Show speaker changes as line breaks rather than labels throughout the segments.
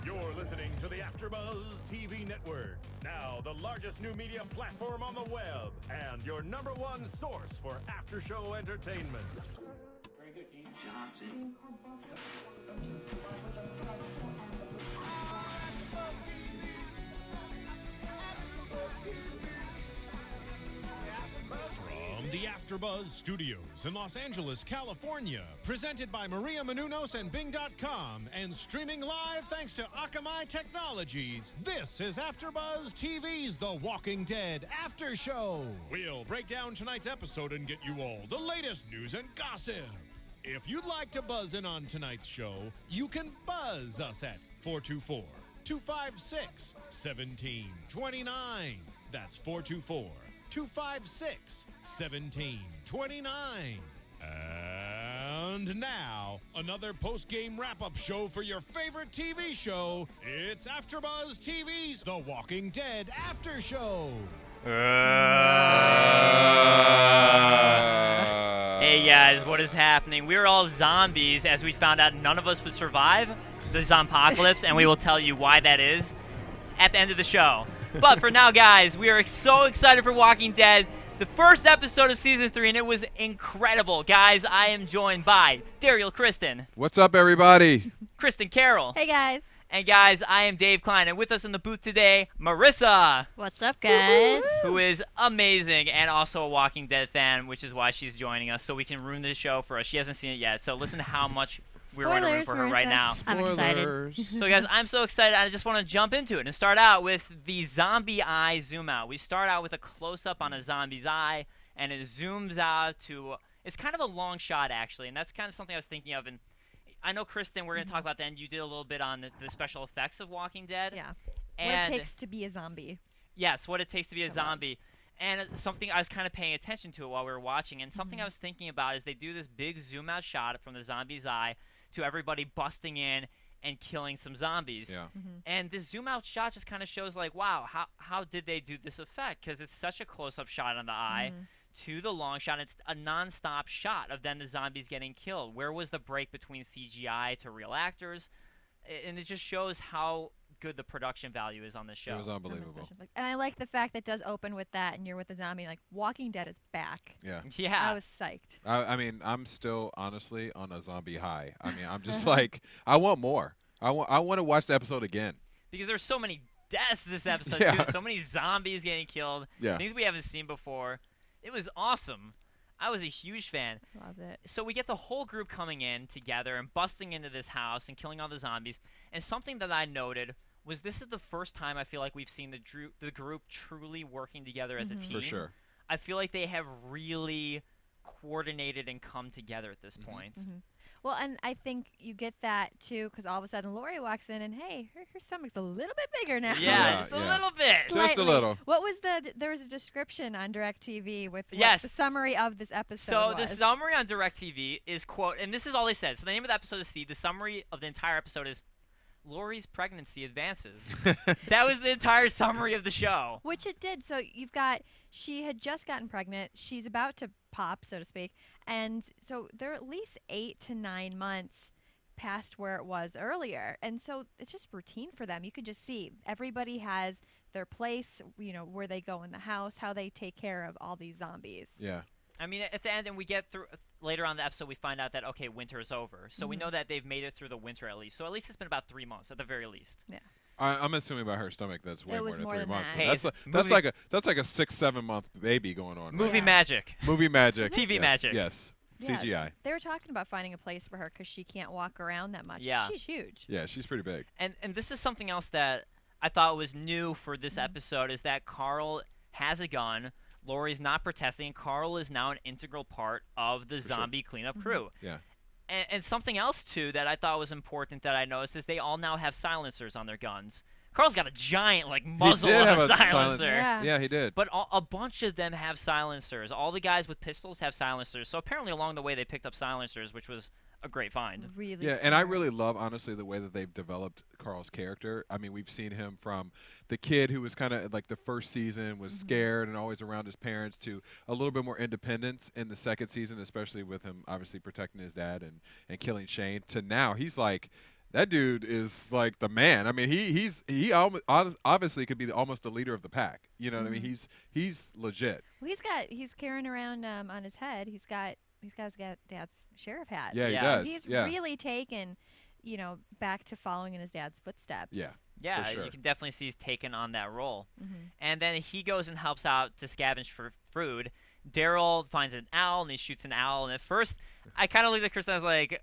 You're listening to the AfterBuzz TV network, now the largest new media platform on the web, and your #1 source for after-show entertainment.
Very good, Dean Johnson.
From the AfterBuzz Studios in Los Angeles, California, presented by Maria Menounos and Bing.com, and streaming live thanks to Akamai Technologies, this is AfterBuzz TV's The Walking Dead After Show. We'll break down tonight's episode and get you all the latest news and gossip. If you'd like to buzz in on tonight's show, you can buzz us at 424-256-1729. That's 424-256-1729. And now, another post-game wrap-up show for your favorite TV show. It's AfterBuzz TV's The Walking Dead After Show.
Hey guys, what is happening? We're all zombies, as we found out none of us would survive the zompocalypse, and we will tell you why that is at the end of the show. But for now, guys, we are so excited for Walking Dead, the first episode of Season 3, and it was incredible. Guys, I am joined by Derrial, Kristin.
What's up, everybody?
Kristin, Carole.
Hey, guys.
And guys, I am Dave Klein, and with us in the booth today, Marissa.
What's up, guys?
Who is amazing and also a Walking Dead fan, which is why she's joining us, so we can ruin this show for us. She hasn't seen it yet, so listen to how much we're going to root for her right now.
I'm excited.
So guys, I'm so excited. I just want to jump into it and start out with the zombie eye zoom out. We start out with a close-up on a zombie's eye, and it zooms out to, it's kind of a long shot actually, and that's kind of something I was thinking of. And I know, Kristin, we're going to talk about that, and you did a little bit on the special effects of Walking Dead.
Yeah.
And
what it takes to be a zombie.
Yes, what it takes to be a zombie. And it's something I was kind of paying attention to while we were watching, and something I was thinking about is they do this big zoom out shot from the zombie's eye to everybody busting in and killing some zombies.
Yeah.
And this zoom out shot just kind of shows like, wow, how did they do this effect? Because it's such a close-up shot on the eye to the long shot. It's a non-stop shot of then the zombies getting killed. Where was the break between CGI to real actors? And it just shows how good the production value is on this show.
It was unbelievable.
And I like the fact that it does open with that, and you're with the zombie. Like, Walking Dead is back.
Yeah.
Yeah.
I was psyched.
I mean, I'm still honestly on a zombie high. I mean, I'm just like, I want more. I want to watch the episode again.
Because there's so many deaths this episode,
Yeah.
too. So many zombies getting killed.
Yeah.
Things we haven't seen before. It was awesome. I was a huge fan.
Loved it.
So we get the whole group coming in together and busting into this house and killing all the zombies. And something that I noted was this is the first time I feel like we've seen the group truly working together as a team.
For sure.
I feel like they have really coordinated and come together at this point.
Well, and I think you get that, too, because all of a sudden Lori walks in, and, hey, her stomach's a little bit bigger now.
Yeah, just a little bit.
Slightly.
Just a little.
What was there was a description on DirecTV with what
Yes.
the summary of this episode
So
was.
the summary on DirecTV is, quote, and this is all they said. So the name of the episode is C. The summary of the entire episode is Lori's pregnancy advances. That was the entire summary of the show.
Which it did. So you've got, she had just gotten pregnant. She's about to pop, so to speak. And so they're at least 8 to 9 months past where it was earlier. And so it's just routine for them. You could just see everybody has their place, you know, where they go in the house, how they take care of all these zombies.
Yeah.
I mean, at the end, and we get through later on in the episode, we find out that, okay, winter is over. So we know that they've made it through the winter at least. So at least it's been about 3 months at the very least.
Yeah.
I'm assuming by her stomach that's way
It
more
was
than
more
3
than
months.
that.
Hey,
That's like a 6-7 month baby going on.
Movie
right
magic.
now. Movie magic.
TV
yes,
magic.
Yes.
Yeah,
CGI.
They were talking about finding a place for her because she can't walk around that much.
Yeah.
She's huge.
Yeah, she's pretty big.
And this is something else that I thought was new for this episode is that Carole has a gun. Lori's not protesting. Carole is now an integral part of the zombie cleanup crew.
Yeah.
And something else, too, that I thought was important that I noticed is they all now have silencers on their guns. Carl's got a giant, like, muzzle
did
of
have
a
a
silencer.
Yeah.
Yeah, he did.
But a bunch of them have silencers. All the guys with pistols have silencers. So apparently along the way they picked up silencers, which was a great find.
Really
Yeah, and I
smart.
really love, honestly, the way that they've developed Carl's character. I mean, we've seen him from the kid who was kind of like the first season was scared and always around his parents to a little bit more independence in the second season, especially with him obviously protecting his dad and killing Shane, to now he's like That dude is like the man. I mean, he obviously could be almost the leader of the pack. You know what I mean? He's legit.
Well, he's carrying around on his head. He's got dad's sheriff hat.
Yeah, he
Yeah.
does.
He's
yeah.
really taken, back to following in his dad's footsteps.
Yeah.
Yeah,
For sure.
you can definitely see he's taken on that role.
Mhm.
And then he goes and helps out to scavenge for food. Derrial finds an owl and he shoots an owl. And at first, I kind of looked at Kristin. I was like,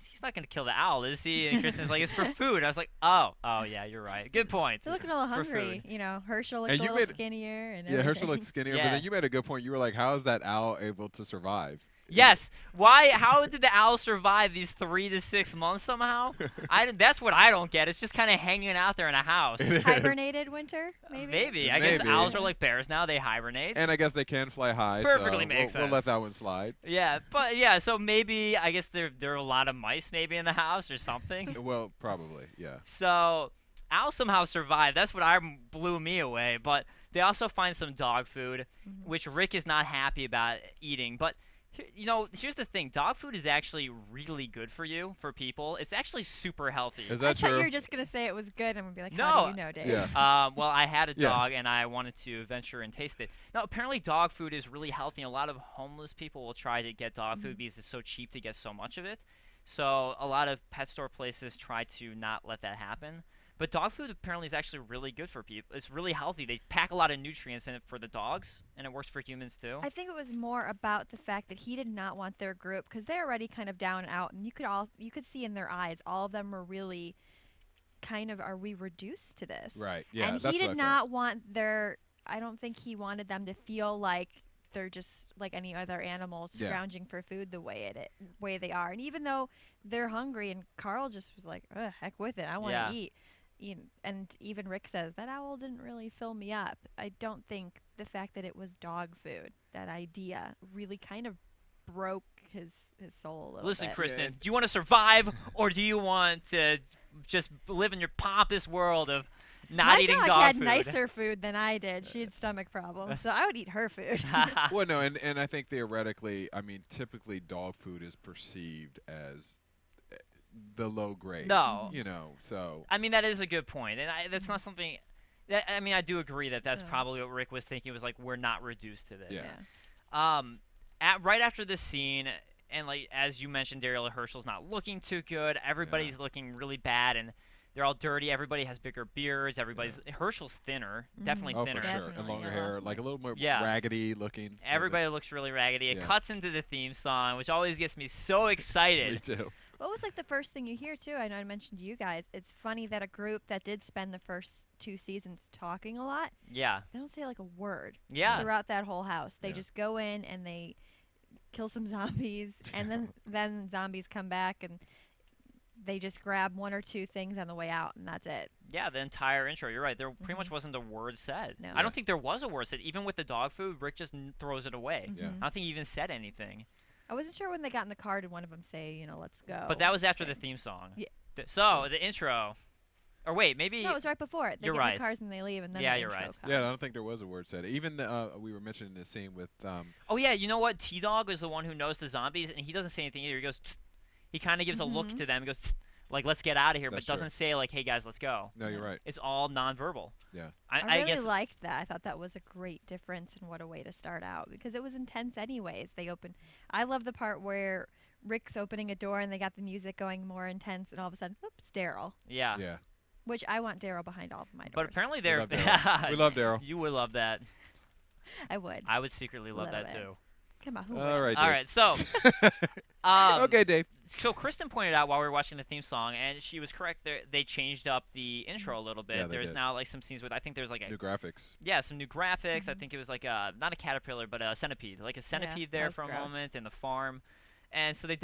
he's not going to kill the owl, is he? And Kristin's like, it's for food. I was like, oh, yeah, you're right. Good point.
They're looking a little
For
hungry.
food.
Hershel looks
And
a
you
little
made-
skinnier. And
Yeah, Hershel
everything.
looked skinnier,
Yeah.
but then you made a good point. You were like, how is that owl able to survive?
Yes. Why? How did the owl survive these 3 to 6 months somehow? That's what I don't get. It's just kind of hanging out there in a house.
It is.
Hibernated winter, maybe.
Maybe. I guess
Maybe.
owls are like bears now. They hibernate.
And I guess they can fly high.
Perfectly
so
makes
we'll
sense.
let that one slide.
Yeah, but yeah. So maybe I guess there are a lot of mice maybe in the house or something.
Well, probably, yeah.
So owls somehow survived. That's what blew me away. But they also find some dog food, which Rick is not happy about eating. But here's the thing. Dog food is actually really good for you, for people. It's actually super healthy.
Is
I
that
thought
true?
you were just gonna say it was good, and I'm gonna be like,
No.
how do you know, Dave?
Yeah.
Well, I had a
Yeah.
dog, and I wanted to venture and taste it. Now, apparently dog food is really healthy. A lot of homeless people will try to get dog food because it's so cheap to get so much of it. So a lot of pet store places try to not let that happen. But dog food apparently is actually really good for people. It's really healthy. They pack a lot of nutrients in it for the dogs, and it works for humans too.
I think it was more about the fact that he did not want their group, because they're already kind of down and out, and you could see in their eyes, all of them were really kind of, are we reduced to this?
Right, yeah,
And
that's
he
what I
did
felt.
not want I don't think he wanted them to feel like they're just like any other animal
Yeah.
scrounging for food the way they are. And even though they're hungry, and Carl just was like, ugh, heck with it, I want to
Yeah.
eat. And even Rick says, that owl didn't really fill me up. I don't think the fact that it was dog food, that idea, really kind of broke his soul a little
Listen,
bit.
Kristin, do you want to survive, or do you want to just live in your pompous world of not
My
eating
dog
dog
had
food?
nicer food than I did. She had stomach problems, so I would eat her food.
Well, no, and I think theoretically, I mean, typically dog food is perceived as the low grade.
No.
So.
I mean, that is a good point, and that's not something. I mean, I do agree that that's
Yeah.
probably what Rick was thinking. Was like, we're not reduced to this.
Yeah.
Right after this scene, and like as you mentioned, Derrial and Hershel's not looking too good. Everybody's looking really bad, and they're all dirty. Everybody has bigger beards. Hershel's thinner, definitely
Oh,
thinner.
for sure. And
Definitely,
longer
yeah.
hair, like a little more
Yeah.
raggedy looking.
Everybody looks really raggedy. It
Yeah.
cuts into the theme song, which always gets me so excited.
Me too.
What was like the first thing you hear too? I know I mentioned to you guys. It's funny that a group that did spend the first 2 seasons talking a lot,
Yeah.
they don't say like a word
Yeah.
throughout that whole house. They
Yeah.
just go in and they kill some zombies, and then zombies come back and they just grab 1 or 2 things on the way out, and that's it.
Yeah, the entire intro. You're right. There pretty much wasn't a word said.
No.
I don't think there was a word said. Even with the dog food, Rick just throws it away.
Yeah.
Mhm.
I don't think he even said anything.
I wasn't sure when they got in the car did one of them say, let's go.
But that was after the
and-
theme song.
Yeah.
So, the intro. Or wait, maybe.
No, it was right before it. They
You're
get
right.
in the cars and they leave, and then
Yeah,
the
you're
intro
right.
comes.
Yeah, I don't think there was a word said. Even we were mentioning the scene with
Oh, yeah, you know what? T-Dog is the one who knows the zombies, and he doesn't say anything either. He goes, "Tsk." He kind of gives a look to them. He goes, "Tsk," like, let's get out of here,
That's
but doesn't say, like, hey, guys, let's go.
No, you're right.
It's all nonverbal.
Yeah.
I
I
really
guess.
liked that. I thought that was a great difference, and what a way to start out, because it was intense anyways. I love the part where Rick's opening a door and they got the music going more intense, and all of a sudden, oops, Derrial.
Yeah.
Yeah.
Which I want Derrial behind all of my doors.
But apparently
We
they're.
love Derrial. We love Derrial.
You would love that.
I would.
I would secretly love
Love
that
it.
too.
Come on, who
All right.
All
Dave.
right, so.
Okay, Dave.
So Kristin pointed out while we were watching the theme song, and she was correct. They changed up the intro a little bit.
Yeah, they
There's
did.
now like some scenes with I think there's like
New graphics.
some new graphics. I think it was like not a caterpillar but a centipede, like a centipede
that
there
was
for a
gross.
moment in the farm, and so they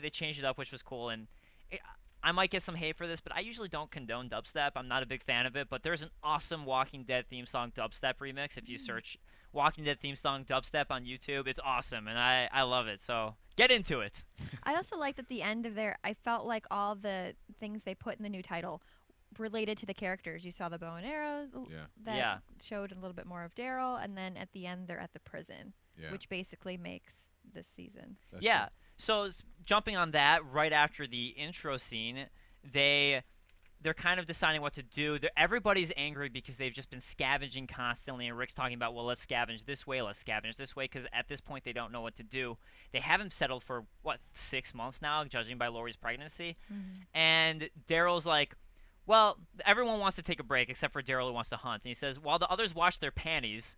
changed it up, which was cool. And I might get some hate for this, but I usually don't condone dubstep. I'm not a big fan of it, but there's an awesome Walking Dead theme song dubstep remix. If you search Walking Dead theme song dubstep on YouTube, it's awesome, and I love it. So get into it.
I also liked at the end of there, I felt like all the things they put in the new title related to the characters. You saw the bow and arrows
Yeah.
that
Yeah.
showed a little bit more of Derrial, and then at the end they're at the prison,
Yeah.
which basically makes this season.
That's
Yeah.
true.
So jumping on that, right after the intro scene, they're kind of deciding what to do. Everybody's angry because they've just been scavenging constantly, and Rick's talking about, well, let's scavenge this way, because at this point they don't know what to do. They haven't settled for, 6 months now, judging by Lori's pregnancy. And Daryl's like, well, everyone wants to take a break except for Derrial, who wants to hunt. And he says, while the others wash their panties,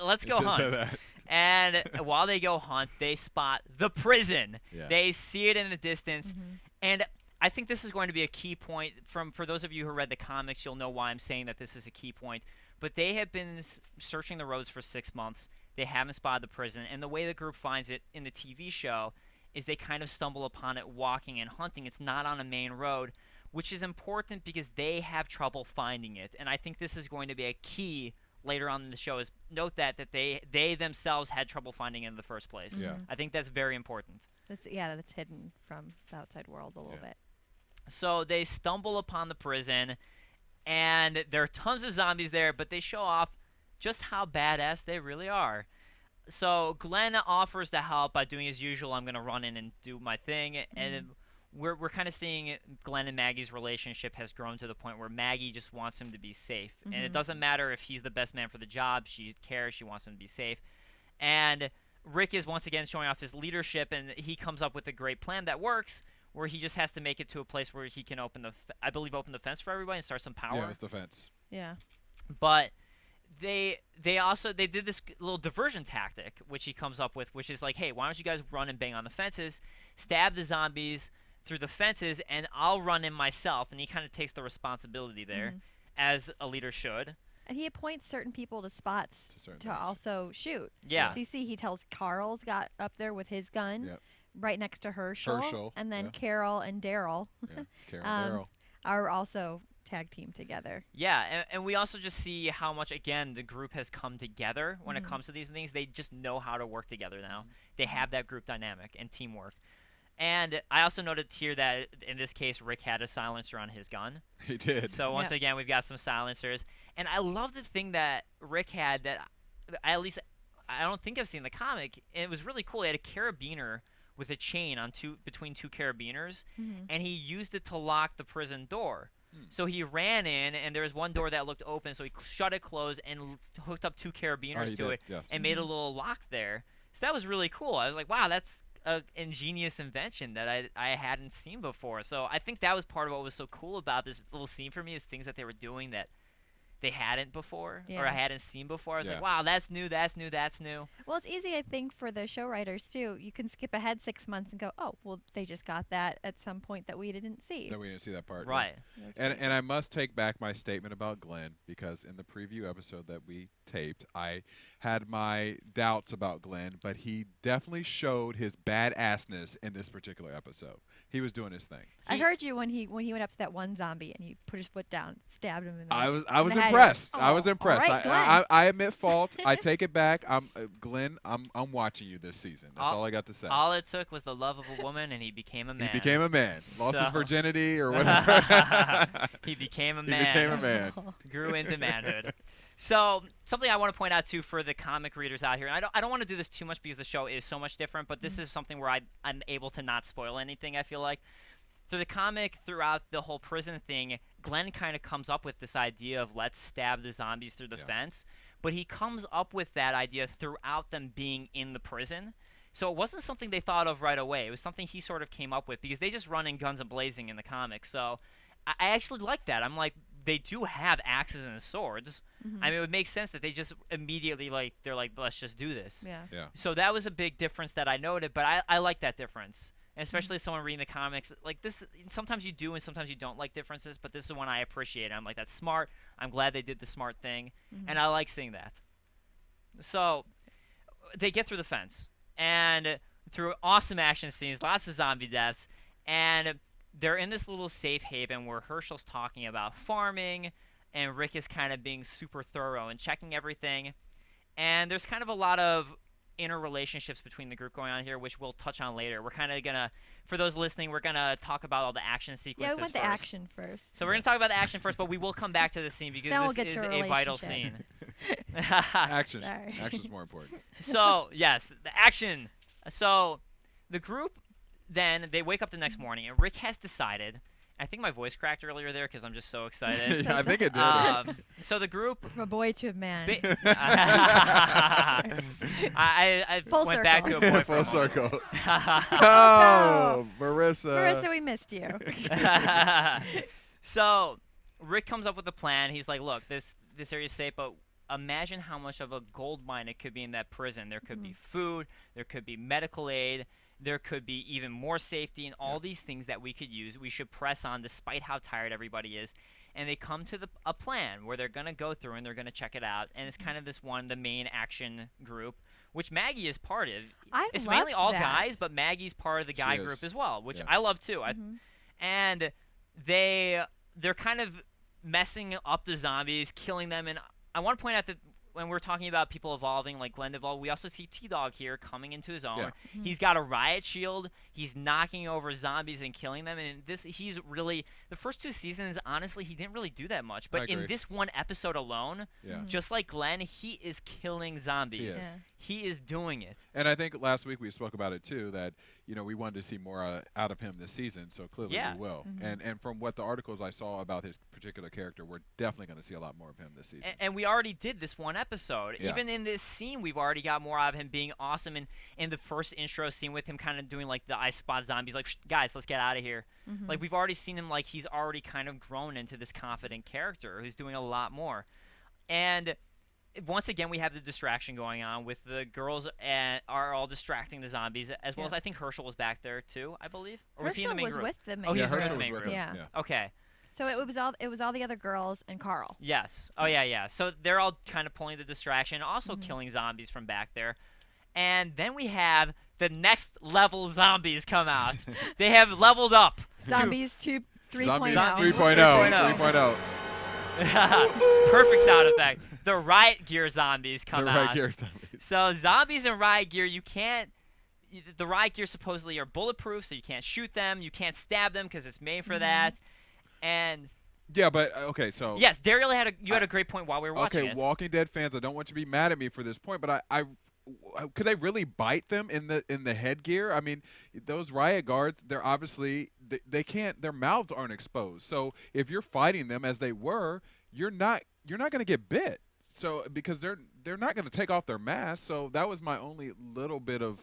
let's go hunt. And while they go hunt, they spot the prison.
Yeah.
They see it in the distance. And I think this is going to be a key point. For those of you who read the comics, you'll know why I'm saying that this is a key point. But they have been searching the roads for 6 months. They haven't spotted the prison. And the way the group finds it in the TV show is they kind of stumble upon it walking and hunting. It's not on a main road, which is important because they have trouble finding it. And I think this is going to be a key later on in the show, is note that they themselves had trouble finding it in the first place.
Yeah.
I think that's very important.
That's hidden from the outside world a little bit.
So they stumble upon the prison, and there are tons of zombies there, but they show off just how badass they really are. So Glenn offers to help by doing his usual, I'm going to run in and do my thing, and we're kind of seeing Glenn and Maggie's relationship has grown to the point where Maggie just wants him to be safe. And it doesn't matter if he's the best man for the job. She cares. She wants him to be safe. And Rick is once again showing off his leadership, and he comes up with a great plan that works, where he just has to make it to a place where he can open the fence for everybody and start some power.
Yeah, it's the fence.
Yeah.
But they did this little diversion tactic, which he comes up with, which is like, hey, why don't you guys run and bang on the fences, stab the zombies through the fences, and I'll run in myself. And he kind of takes the responsibility there, as a leader should.
And he appoints certain people to spots to also shoot.
Yeah.
So you see he tells Carl's got up there with his gun.
Yep.
Right next to Hershel. And then Carole and Derrial are also tag team together.
Yeah, and we also just see how much, again, the group has come together when it comes to these things. They just know how to work together now. They have that group dynamic and teamwork. And I also noted here that, in this case, Rick had a silencer on his gun.
He did.
So once again, we've got some silencers. And I love the thing that Rick had that, at least, I don't think I've seen in the comic. It was really cool. He had a carabiner with a chain on between two carabiners, and he used it to lock the prison door. So he ran in, and there was one door that looked open, so he shut it closed and hooked up two carabiners to it and made a little lock there. So that was really cool. I was like, wow, that's an ingenious invention that I hadn't seen before. So I think that was part of what was so cool about this little scene for me, is things that they were doing that they hadn't before, or I hadn't seen before. I was like, wow, that's new, that's new, that's new.
Well, it's easy, I think, for the show writers, too. You can skip ahead 6 months and go, oh, well, they just got that at some point that we didn't see.
That we didn't see that part.
Right.
Yeah. And I must take back my statement about Glenn, because in the preview episode that we taped, I had my doubts about Glenn, but he definitely showed his badassness in this particular episode. He was doing his thing.
I heard you when he went up to that one zombie and he put his foot down, stabbed him in the
I was
head.
impressed. I was impressed.
All right,
I admit fault. I take it back. Glenn, I'm watching you this season. That's all I got to say.
All it took was the love of a woman, and he became a man.
He became a man. Lost his virginity or whatever.
He became a man.
He became a man.
Grew into manhood. So something I want to point out too for the comic readers out here, and I don't want to do this too much because the show is so much different, but this is something where I'm able to not spoil anything, I feel like. Through the comic, throughout the whole prison thing, Glenn kind of comes up with this idea of let's stab the zombies through the fence, but he comes up with that idea throughout them being in the prison. So it wasn't something they thought of right away. It was something he sort of came up with because they just run in guns a-blazing in the comics. So I actually like that. I'm like, they do have axes and swords. I mean, it would make sense that they just immediately, they're like, let's just do this.
Yeah.
So that was a big difference that I noted, but I like that difference. And especially as someone reading the comics, like this, sometimes you do and sometimes you don't like differences, but this is one I appreciate. I'm like, that's smart. I'm glad they did the smart thing, and I like seeing that. So they get through the fence, and through awesome action scenes, lots of zombie deaths, and they're in this little safe haven where Hershel's talking about farming, and Rick is kind of being super thorough and checking everything. And there's kind of a lot of interrelationships between the group going on here, which we'll touch on later. We're kind of going to, for those listening, we're going to talk about all the action sequences
we want the action first.
So we're going to talk about the action first, but we will come back to the scene because this is a vital scene.
Action's more important.
So, yes, the action. So the group, then, they wake up the next morning, and Rick has decided, I think my voice cracked earlier there because I'm just so excited.
Yeah, I think it did.
So the group.
From a boy to a man.
I
Full
went back to a
circle.
boy
Full
for a moment.
circle.
Oh,
Marissa.
Marissa, we missed you.
So Rick comes up with a plan. He's like, look, this area's safe, but imagine how much of a gold mine it could be in that prison. There could be food, there could be medical aid, there could be even more safety, and all these things that we could use. We should press on despite how tired everybody is. And they come to a plan where they're going to go through and they're going to check it out. And it's kind of the main action group, which Maggie is part of. It's mainly all guys, but Maggie's part of the guy group as well, which I love too. And they're kind of messing up the zombies, killing them. And I want to point out that when we're talking about people evolving, like Glenn evolved, we also see T-Dog here coming into his own.
Yeah.
He's got a riot shield. He's knocking over zombies and killing them. And he's really, the first 2 seasons, honestly, he didn't really do that much. But in this one episode alone, just like Glenn, he is killing zombies. He is doing it.
And I think last week we spoke about it too, that we wanted to see more out of him this season, so clearly we will. And from what the articles I saw about his particular character, we're definitely going to see a lot more of him this season.
And we already did this one episode. Even in this scene, we've already got more out of him being awesome. And in the first intro scene with him kind of doing like the I spot zombies, like, guys, let's get out of here. Like, we've already seen him, like, he's already kind of grown into this confident character who's doing a lot more. And once again, we have the distraction going on with the girls are all distracting the zombies, as well as I think Hershel was back there too, I believe. Or was he in the main
was
group?
with the main
Oh, he's
group.
with the main group.
Yeah.
Okay.
So it was all the other girls and Carole.
Yes. Oh yeah. So they're all kind of pulling the distraction, also killing zombies from back there. And then we have the next level zombies come out. They have leveled up.
Zombies 3.0.
Zombies 3.0.
Perfect sound effect. The riot gear zombies come out.
The riot gear zombies.
So zombies and riot gear, the riot gear supposedly are bulletproof, so you can't shoot them, you can't stab them because it's made for that. And
yeah, but okay, so
yes, Derrial had a great point while we were watching it.
Okay, Walking Dead fans, I don't want you to be mad at me for this point, but I could they really bite them in the headgear? I mean, those riot guards, they're obviously they can't, their mouths aren't exposed. So if you're fighting them as they were, you're not going to get bit. So because they're not going to take off their mask. So that was my only little bit of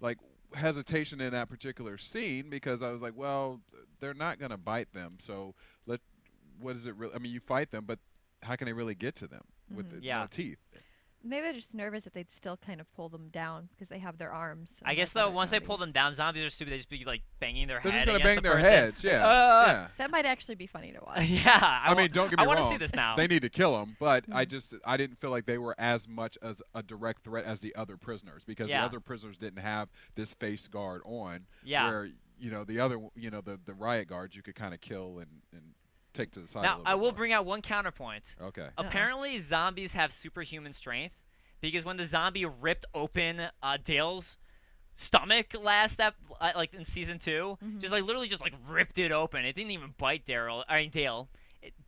like hesitation in that particular scene, because I was like, well, they're not going to bite them. So what is it really? I mean, you fight them, but how can they really get to them with the no teeth?
Maybe they're just nervous that they'd still kind of pull them down because they have their arms.
I guess though, once they pull them down, zombies are stupid. They just be like banging their
They're
head.
just
gonna
bang their heads. Yeah.
That might actually be funny to watch.
Yeah.
I mean, don't get me wrong.
I want to see this now.
They need to kill them, but I didn't feel like they were as much as a direct threat as the other prisoners, because the other prisoners didn't have this face guard on.
Yeah.
Where the other the riot guards you could kind of kill and take to the side.
Now I will bring out one counterpoint.
Okay.
Apparently, zombies have superhuman strength. Because when the zombie ripped open Dale's stomach like in season 2, just literally ripped it open. It didn't even bite Dale.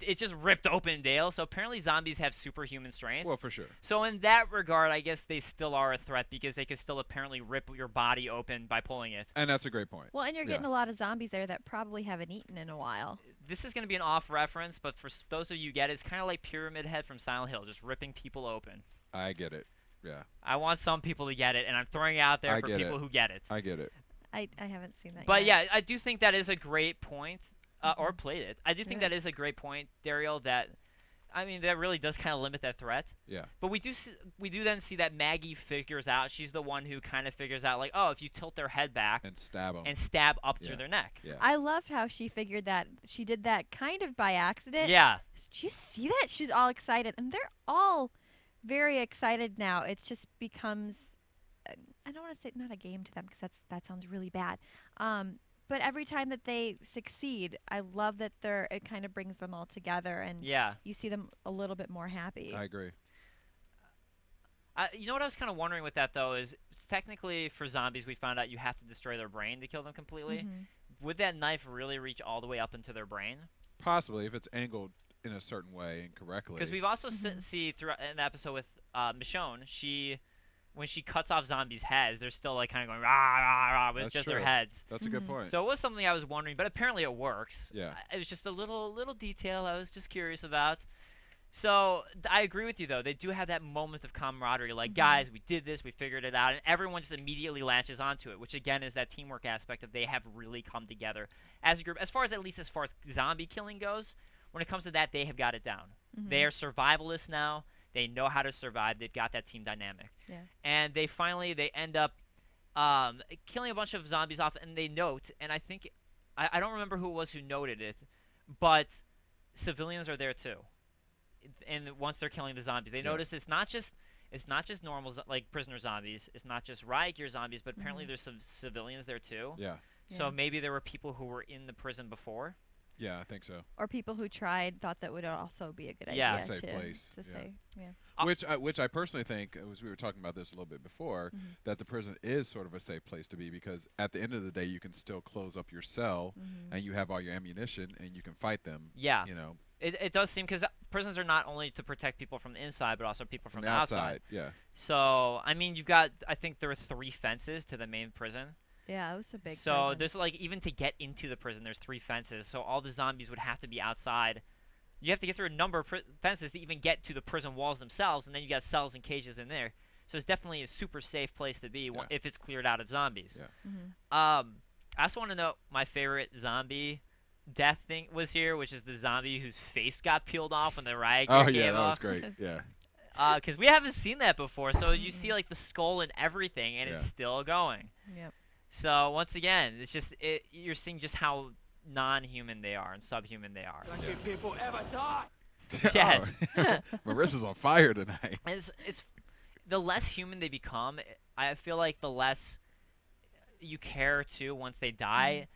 It just ripped open Dale. So apparently zombies have superhuman strength.
Well, for sure.
So in that regard, I guess they still are a threat, because they could still apparently rip your body open by pulling it.
And that's a great point.
Well, and you're getting a lot of zombies there that probably haven't eaten in a while.
This is going to be an off reference, but for those of you who get it, it's kind of like Pyramid Head from Silent Hill, just ripping people open.
I get it. Yeah.
I want some people to get it, and I'm throwing it out there for people who get it.
I get it.
I haven't seen that
But
yet.
yeah, I do think that is a great point, or played it. I do think that is a great point, Derrial, that really does kind of limit that threat.
Yeah.
But we do then see that Maggie figures out, she's the one who kind of figures out, like, oh, if you tilt their head back
and stab them
and stab up through their neck.
Yeah.
I loved how she figured that. She did that kind of by accident.
Yeah.
Did you see that? She's all excited, and they're all very excited now. It just becomes, I don't want to say not a game to them, because that sounds really bad. But every time that they succeed, I love that it kind of brings them all together, and you see them a little bit more happy.
I agree.
You know what I was kind of wondering with that, though, is technically for zombies, we found out you have to destroy their brain to kill them completely. Would that knife really reach all the way up into their brain?
Possibly, if it's angled in a certain way and correctly.
Because we've also see throughout in the episode with Michonne, when she cuts off zombies' heads, they're still like kind of going rah rah rah with
That's
just
true.
their heads.
That's a good point.
So it was something I was wondering, but apparently it works.
Yeah.
It was just a little detail I was just curious about. So I agree with you though. They do have that moment of camaraderie, like guys, we did this, we figured it out, and everyone just immediately latches onto it, which again is that teamwork aspect of they have really come together as a group. As far as zombie killing goes, when it comes to that, they have got it down. They are survivalists now. They know how to survive. They've got that team dynamic.
Yeah.
And they end up killing a bunch of zombies off, and they note, and I think I don't remember who it was who noted it, but civilians are there too. And once they're killing the zombies, they notice it's not just normal like prisoner zombies. It's not just riot gear zombies, but apparently there's some civilians there too.
Yeah.
So maybe there were people who were in the prison before.
Yeah, I think so.
Or people who thought that would also be a good
Yeah.
idea.
A safe place.
To
Yeah.
say, yeah.
Which I personally think, as we were talking about this a little bit before, that the prison is sort of a safe place to be, because at the end of the day, you can still close up your cell and you have all your ammunition and you can fight them.
Yeah.
You know.
It does seem, because prisons are not only to protect people from the inside, but also people from the outside.
Yeah.
So I mean, I think there are 3 fences to the main prison.
Yeah, it was a big.
So
prison.
there's like, even to get into the prison, there's 3 fences. So all the zombies would have to be outside. You have to get through a number of fences to even get to the prison walls themselves, and then you got cells and cages in there. So it's definitely a super safe place to be if it's cleared out of zombies.
Yeah.
I also want to know my favorite zombie death thing was here, which is the zombie whose face got peeled off when the riot gear
Oh
came
yeah, that was
off.
great. Yeah.
Because we haven't seen that before. So you see like the skull and everything, and it's still going.
Yep.
So once again, it's just you're seeing just how non-human they are and subhuman they are.
People ever die?
Yes.
Oh. Marissa's on fire tonight.
And it's the less human they become, I feel like the less you care too once they die.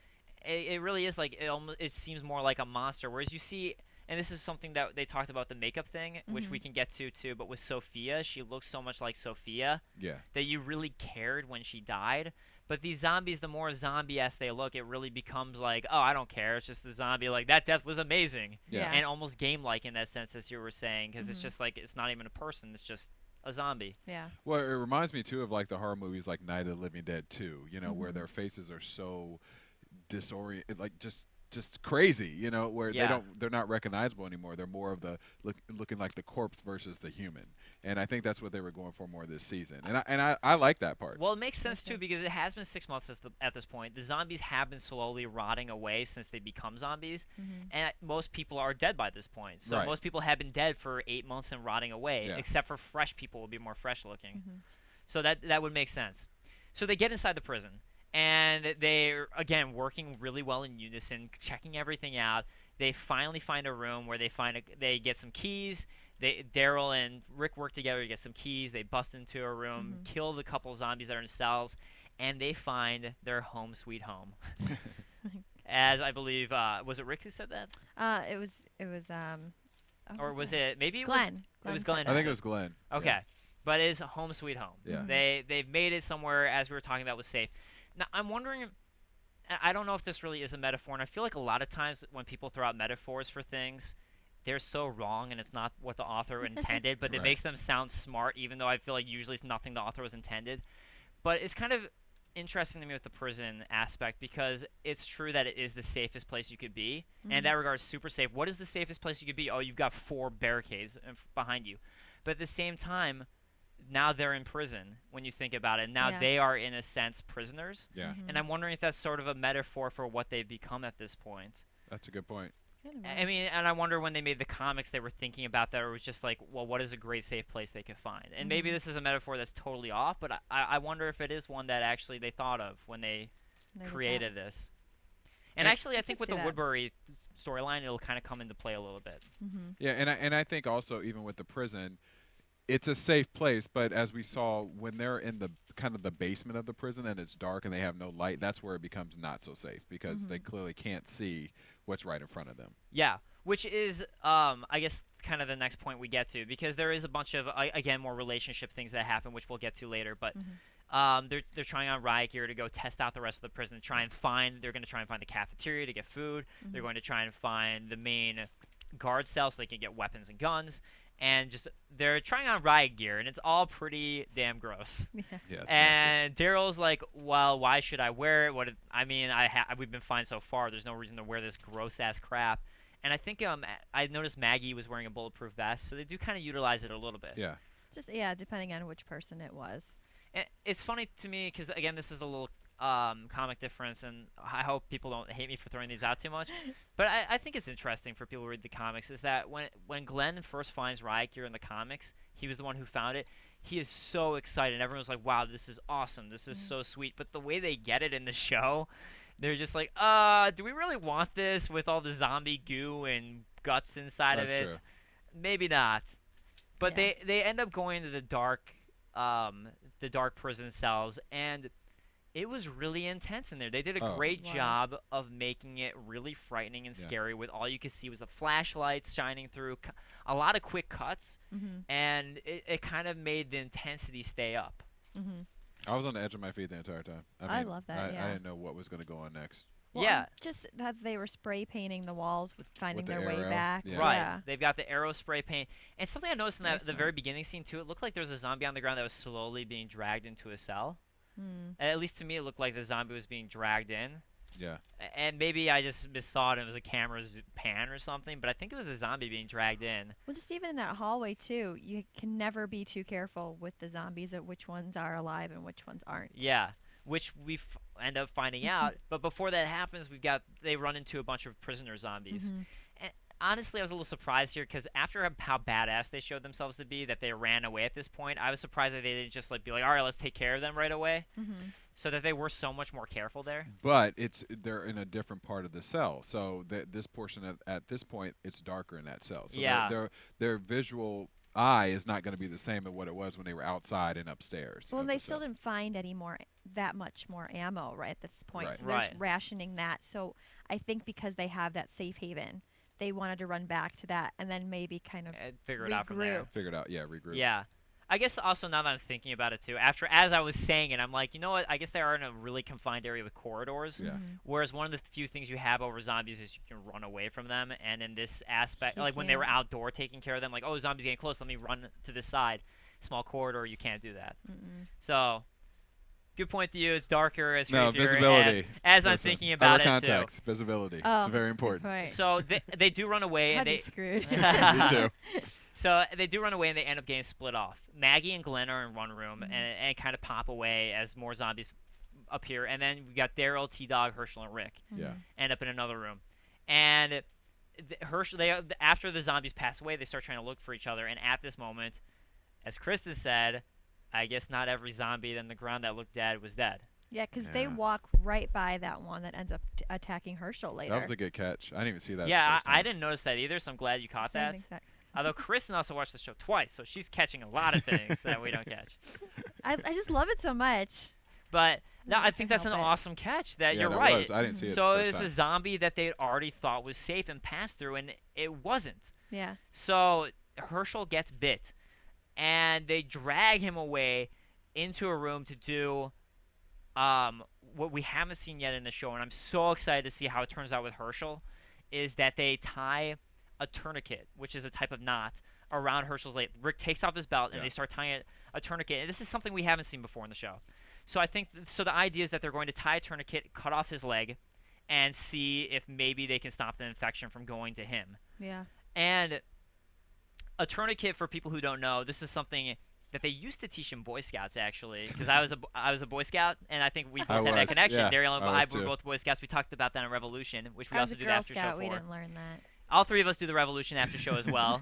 It really is like it seems more like a monster. Whereas you see, and this is something that they talked about, the makeup thing, which we can get to too. But with Sophia, she looks so much like Sophia that you really cared when she died. But these zombies, the more zombie-esque they look, it really becomes like, oh, I don't care. It's just a zombie. Like, that death was amazing.
Yeah.
And almost game-like in that sense, as you were saying, because it's just like, it's not even a person. It's just a zombie.
Yeah.
Well, it reminds me too of like the horror movies like Night of the Living Dead 2, you know, where their faces are so disoriented, like just crazy, you know, where they're not recognizable anymore. They're more of the looking like the corpse versus the human. And I think that's what they were going for more this season. And I like that part.
Well, it makes sense too, because it has been 6 months at this point. The zombies have been slowly rotting away since they become zombies, and most people are dead by this point. So most people have been dead for 8 months and rotting away, except for fresh people will be more fresh looking. So that would make sense. So they get inside the prison, and they're again working really well in unison, checking everything out. They finally find a room where they get some keys. Derrial and Rick work together to get some keys. They bust into a room, kill the couple zombies that are in cells, and they find their home sweet home. As I believe, was it Rick who said that?
It was.
Or was it maybe
Glenn?
It was Glenn.
I think it was Glenn.
Okay,
Yeah.
but it is home sweet home.
Yeah.
They've made it somewhere, as we were talking about, was safe. Now I'm wondering. I don't know if this really is a metaphor, and I feel like a lot of times when people throw out metaphors for things, they're so wrong, and it's not what the author intended, but it makes them sound smart, even though I feel like usually it's nothing the author was intended. But it's kind of interesting to me with the prison aspect, because it's true that it is the safest place you could be, and in that regard, super safe. What is the safest place you could be? Oh, you've got 4 barricades behind you. But at the same time, now they're in prison when you think about it. Now they are, in a sense, prisoners.
Yeah.
And I'm wondering if that's sort of a metaphor for what they've become at this point.
That's a good point.
I mean, and I wonder when they made the comics, they were thinking about that, or it was just like, well, what is a great safe place they could find? And maybe this is a metaphor that's totally off, but I wonder if it is one that actually they thought of when they created this. And actually, I think with the Woodbury storyline, it'll kind of come into play a little bit.
Yeah, and I think also even with the prison, it's a safe place, but as we saw, when they're in the kind of the basement of the prison and it's dark and they have no light, that's where it becomes not so safe, because they clearly can't see what's right in front of them. Yeah,
which is, I guess, kind of the next point we get to, because there is a bunch of, again, more relationship things that happen, which we'll get to later, but they're trying on riot gear to go test out the rest of the prison, they're going to try and find the cafeteria to get food, they're going to try and find the main guard cell so they can get weapons and guns. and just they're trying on riot gear, and it's all pretty damn gross.
Yeah.
Yeah, it's nasty.
And Daryl's like, well, why should I wear it? I mean, we've been fine so far. There's no reason to wear this gross ass crap. And I think I noticed Maggie was wearing a bulletproof vest, so they do kind of utilize it a little bit.
Yeah.
Just depending on which person it was.
And it's funny to me because again, this is a little comic difference, and I hope people don't hate me for throwing these out too much. But I think it's interesting for people who read the comics is that when Glenn first finds riot gear in the comics, he was the one who found it. He is so excited. And everyone's like, wow, this is awesome. This is so sweet. But the way they get it in the show, they're just like, do we really want this with all the zombie goo and guts inside of it?
True.
Maybe not. But
Yeah.
they end up going to the dark prison cells, and it was really intense in there. They did a great
It was.
job of making it really frightening and scary. With all you could see was the flashlights shining through, a lot of quick cuts, and it kind of made the intensity stay up.
I was on the edge of my feet the entire time.
I love that,
I didn't know what was going to go on next.
Well,
Yeah.
and just that they were spray painting the walls with finding
the
their way
arrow.
back.
Yeah.
Right.
Yeah.
They've got the arrow spray paint. And something I noticed in
Very
the
smart.
very beginning scene, too, it looked like there was a zombie on the ground that was slowly being dragged into a cell.
Hmm.
At least to me, it looked like the zombie was being dragged in.
Yeah.
And maybe I just missaw it and it was a camera's pan or something, but I think it was a zombie being dragged in.
Well, just even in that hallway too, you can never be too careful with the zombies of which ones are alive and which ones aren't.
Yeah, which we end up finding out. But before that happens, they run into a bunch of prisoner zombies. And honestly, I was a little surprised here because after how badass they showed themselves to be, that they ran away at this point, I was surprised that they didn't just be like, all right, let's take care of them right away. So that they were so much more careful there.
But they're in a different part of the cell, so this portion at this point it's darker in that cell. So
Yeah.
their visual eye is not going to be the same as what it was when they were outside and upstairs.
Well,
of
they
the
still
cell.
didn't find that much more ammo right at this point.
Right.
So they're
Right.
rationing that. So I think because they have that safe haven, they wanted to run back to that and then maybe kind of
And figure it out from there.
regroup.
Figured out, regroup.
Yeah. I guess also now that I'm thinking about it too, as I was saying it, I'm like, you know what? I guess they are in a really confined area with corridors.
Yeah.
Whereas one of the few things you have over zombies is you can run away from them. And in this aspect,
You
like when they were
can't.
outdoor taking care of them, like, oh, zombies getting close, let me run to this side. Small corridor, you can't do that. So, good point to you. It's darker, it's
No,
creepier,
visibility.
and as I'm
Listen,
thinking about
outer
it too.
context, visibility.
Oh,
it's very important.
Right.
So they do run away,
I'd
and
be
they
screwed.
Me too.
So they do run away, and they end up getting split off. Maggie and Glenn are in one room and kind of pop away as more zombies appear. And then we got Derrial, T-Dog, Hershel, and Rick
Yeah.
end up in another room. And Hershel, after the zombies pass away, they start trying to look for each other. And at this moment, as Kristin said, I guess not every zombie on the ground that looked dead was dead.
Yeah, because they
Yeah.
walk right by that one that ends up attacking Hershel later.
That was a good catch. I didn't even see that.
Yeah,
the first
I
time.
didn't notice that either, so I'm glad you caught
Same
that.
exact-
Although Kristin also watched the show twice, so she's catching a lot of things that we don't catch.
I just love it so much.
But no, I
can't
think that's an
help it.
awesome catch. That
Yeah,
you're
that
right.
was. I didn't see it.
So
the first
it's a
time.
zombie that they already thought was safe and passed through, and it wasn't.
Yeah.
So Hershel gets bit, and they drag him away into a room to do what we haven't seen yet in the show, and I'm so excited to see how it turns out with Hershel, is that they tie a tourniquet, which is a type of knot, around Hershel's leg. Rick takes off his belt, and
Yeah.
they start tying a tourniquet, and this is something we haven't seen before in the show. So I think so. The idea is that they're going to tie a tourniquet, cut off his leg, and see if maybe they can stop the infection from going to him.
Yeah.
And a tourniquet, for people who don't know, this is something that they used to teach in Boy Scouts, actually, because I was a Boy Scout, and I think we both had that
was,
connection.
yeah,
Derrial and
I
I
was
were
too.
both Boy Scouts. We talked about that in Revolution, which we
I was
also
a
do the
Girl
after show
Scout. We
for.
didn't learn that.
All three of us do the Revolution after show as well.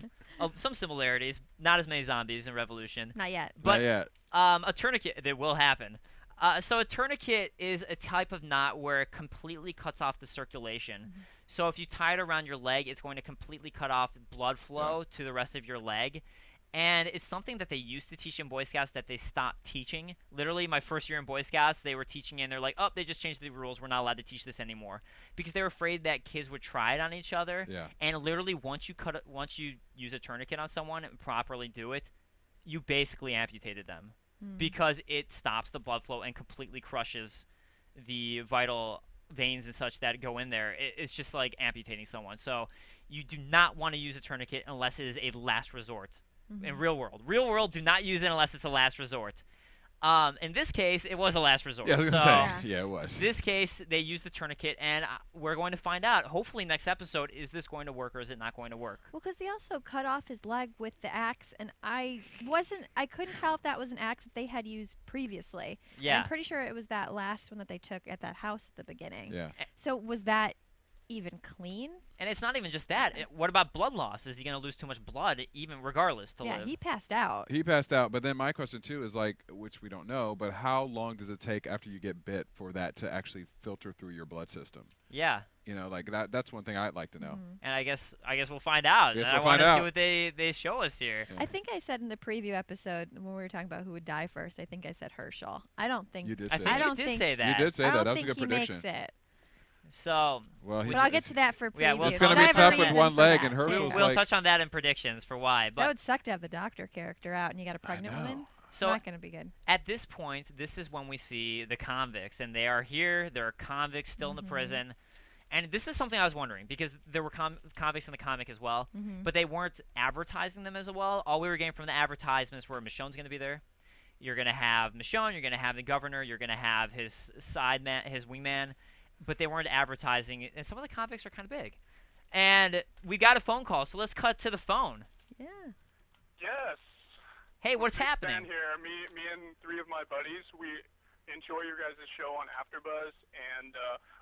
Some similarities, not as many zombies in Revolution.
Not yet.
But
Not yet.
a tourniquet, that will happen. So a tourniquet is a type of knot where it completely cuts off the circulation. So if you tie it around your leg, it's going to completely cut off blood flow to the rest of your leg. And it's something that they used to teach in Boy Scouts that they stopped teaching. Literally, my first year in Boy Scouts, they were teaching, and they're like, "Oh, they just changed the rules. We're not allowed to teach this anymore," because they were afraid that kids would try it on each other.
Yeah.
And literally, once you use a tourniquet on someone and properly do it, you basically amputated them because it stops the blood flow and completely crushes the vital veins and such that go in there. It's just like amputating someone. So you do not want to use a tourniquet unless it is a last resort. in real world. Real world, do not use it unless it's a last resort. In this case, it was a last resort.
Yeah, I was
so
gonna say. Yeah, it was.
this case, they used the tourniquet, and we're going to find out. Hopefully, next episode, is this going to work or is it not going to work?
Well, because they also cut off his leg with the axe, and I couldn't tell if that was an axe that they had used previously.
Yeah.
I'm pretty sure it was that last one that they took at that house at the beginning.
Yeah.
So was that even clean?
And it's not even just that. What about blood loss? Is he going to lose too much blood, even regardless, to
Yeah,
live?
he passed out.
He passed out, but then my question too is like, which we don't know, but how long does it take after you get bit for that to actually filter through your blood system?
Yeah.
You know, like that's one thing I'd like to know.
And I guess we'll find out.
Guess
And
we'll
I want
find
to see
out.
what they show us here.
Yeah.
I think I said in the preview episode when we were talking about who would die first, I think I said Hershel. I don't think
You did
I
say
think
I
that.
don't
you did
think-
say that.
You did say
I
that.
don't
That was a
think
good
he
prediction.
makes it.
So
Well,
But I'll get to that for preview.
Yeah, well,
it's gonna
because I
be
have a
tough with
reason
one
for
leg,
that,
and
too.
Herschel's
we'll
like-
touch on that in predictions for why.
That
But
would suck to have the doctor character out and you got a pregnant
know.
woman.
so
Not going to be good.
at this point, this is when we see the convicts, and they are here. There are convicts still in the prison. And this is something I was wondering, because there were convicts in the comic as well, but they weren't advertising them as well. All we were getting from the advertisements were Michonne's going to be there. You're going to have Michonne. You're going to have the governor. You're going to have his side man, his wingman. But they weren't advertising it. And some of the convicts are kind of big. And we got a phone call, so let's cut to the phone.
Yeah.
Yes.
Hey, what's
Big
happening?
fan here. Me and three of my buddies, we enjoy your guys' show on AfterBuzz, and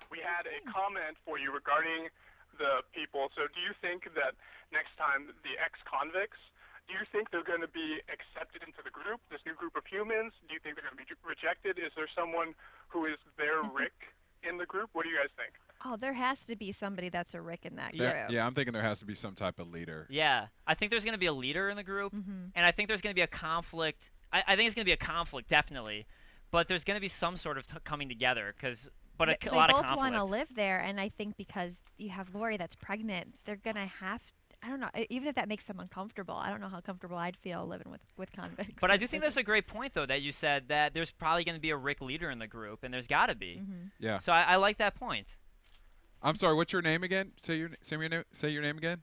we had a comment for you regarding the people. So do you think that next time the ex-convicts, do you think they're going to be accepted into the group, this new group of humans? Do you think they're going to be rejected? Is there someone who is their Rick in the group? What do you guys think?
Oh, there has to be somebody that's a Rick in that group.
Yeah, I'm thinking there has to be some type of leader.
Yeah, I think there's going to be a leader in the group,
Mm-hmm.
and I think there's going to be a conflict. I think it's going to be a conflict, definitely, but there's going to be some sort of coming together, but a
They
lot of
both
conflict.
want to live there, and I think because you have Lori that's pregnant, they're gonna have. I don't know. Even if that makes them uncomfortable, I don't know how comfortable I'd feel living with convicts.
But I
in
do think
prison.
that's a great point, though, that you said that there's probably going to be a Rick leader in the group, and there's got to be.
Mhm.
Yeah.
So I like that point.
I'm sorry. What's your name again? Say your name again.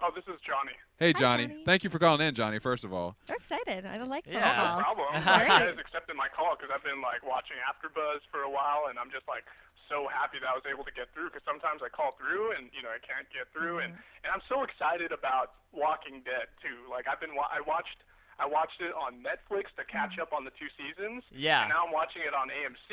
Oh, this is Johnny.
Hey,
Hi,
Johnny.
Johnny.
Thank you for calling in, Johnny. First of all.
They're excited. I like phone
Yeah.
No
calls.
problem. I'm
Great.
glad you guys accepted my call because I've been like watching AfterBuzz for a while, and I'm just like so happy that I was able to get through because sometimes I call through and I can't get through, and I'm so excited about Walking Dead too. Like I watched it on Netflix to catch up on the 2 seasons.
Yeah.
And now I'm watching it on AMC,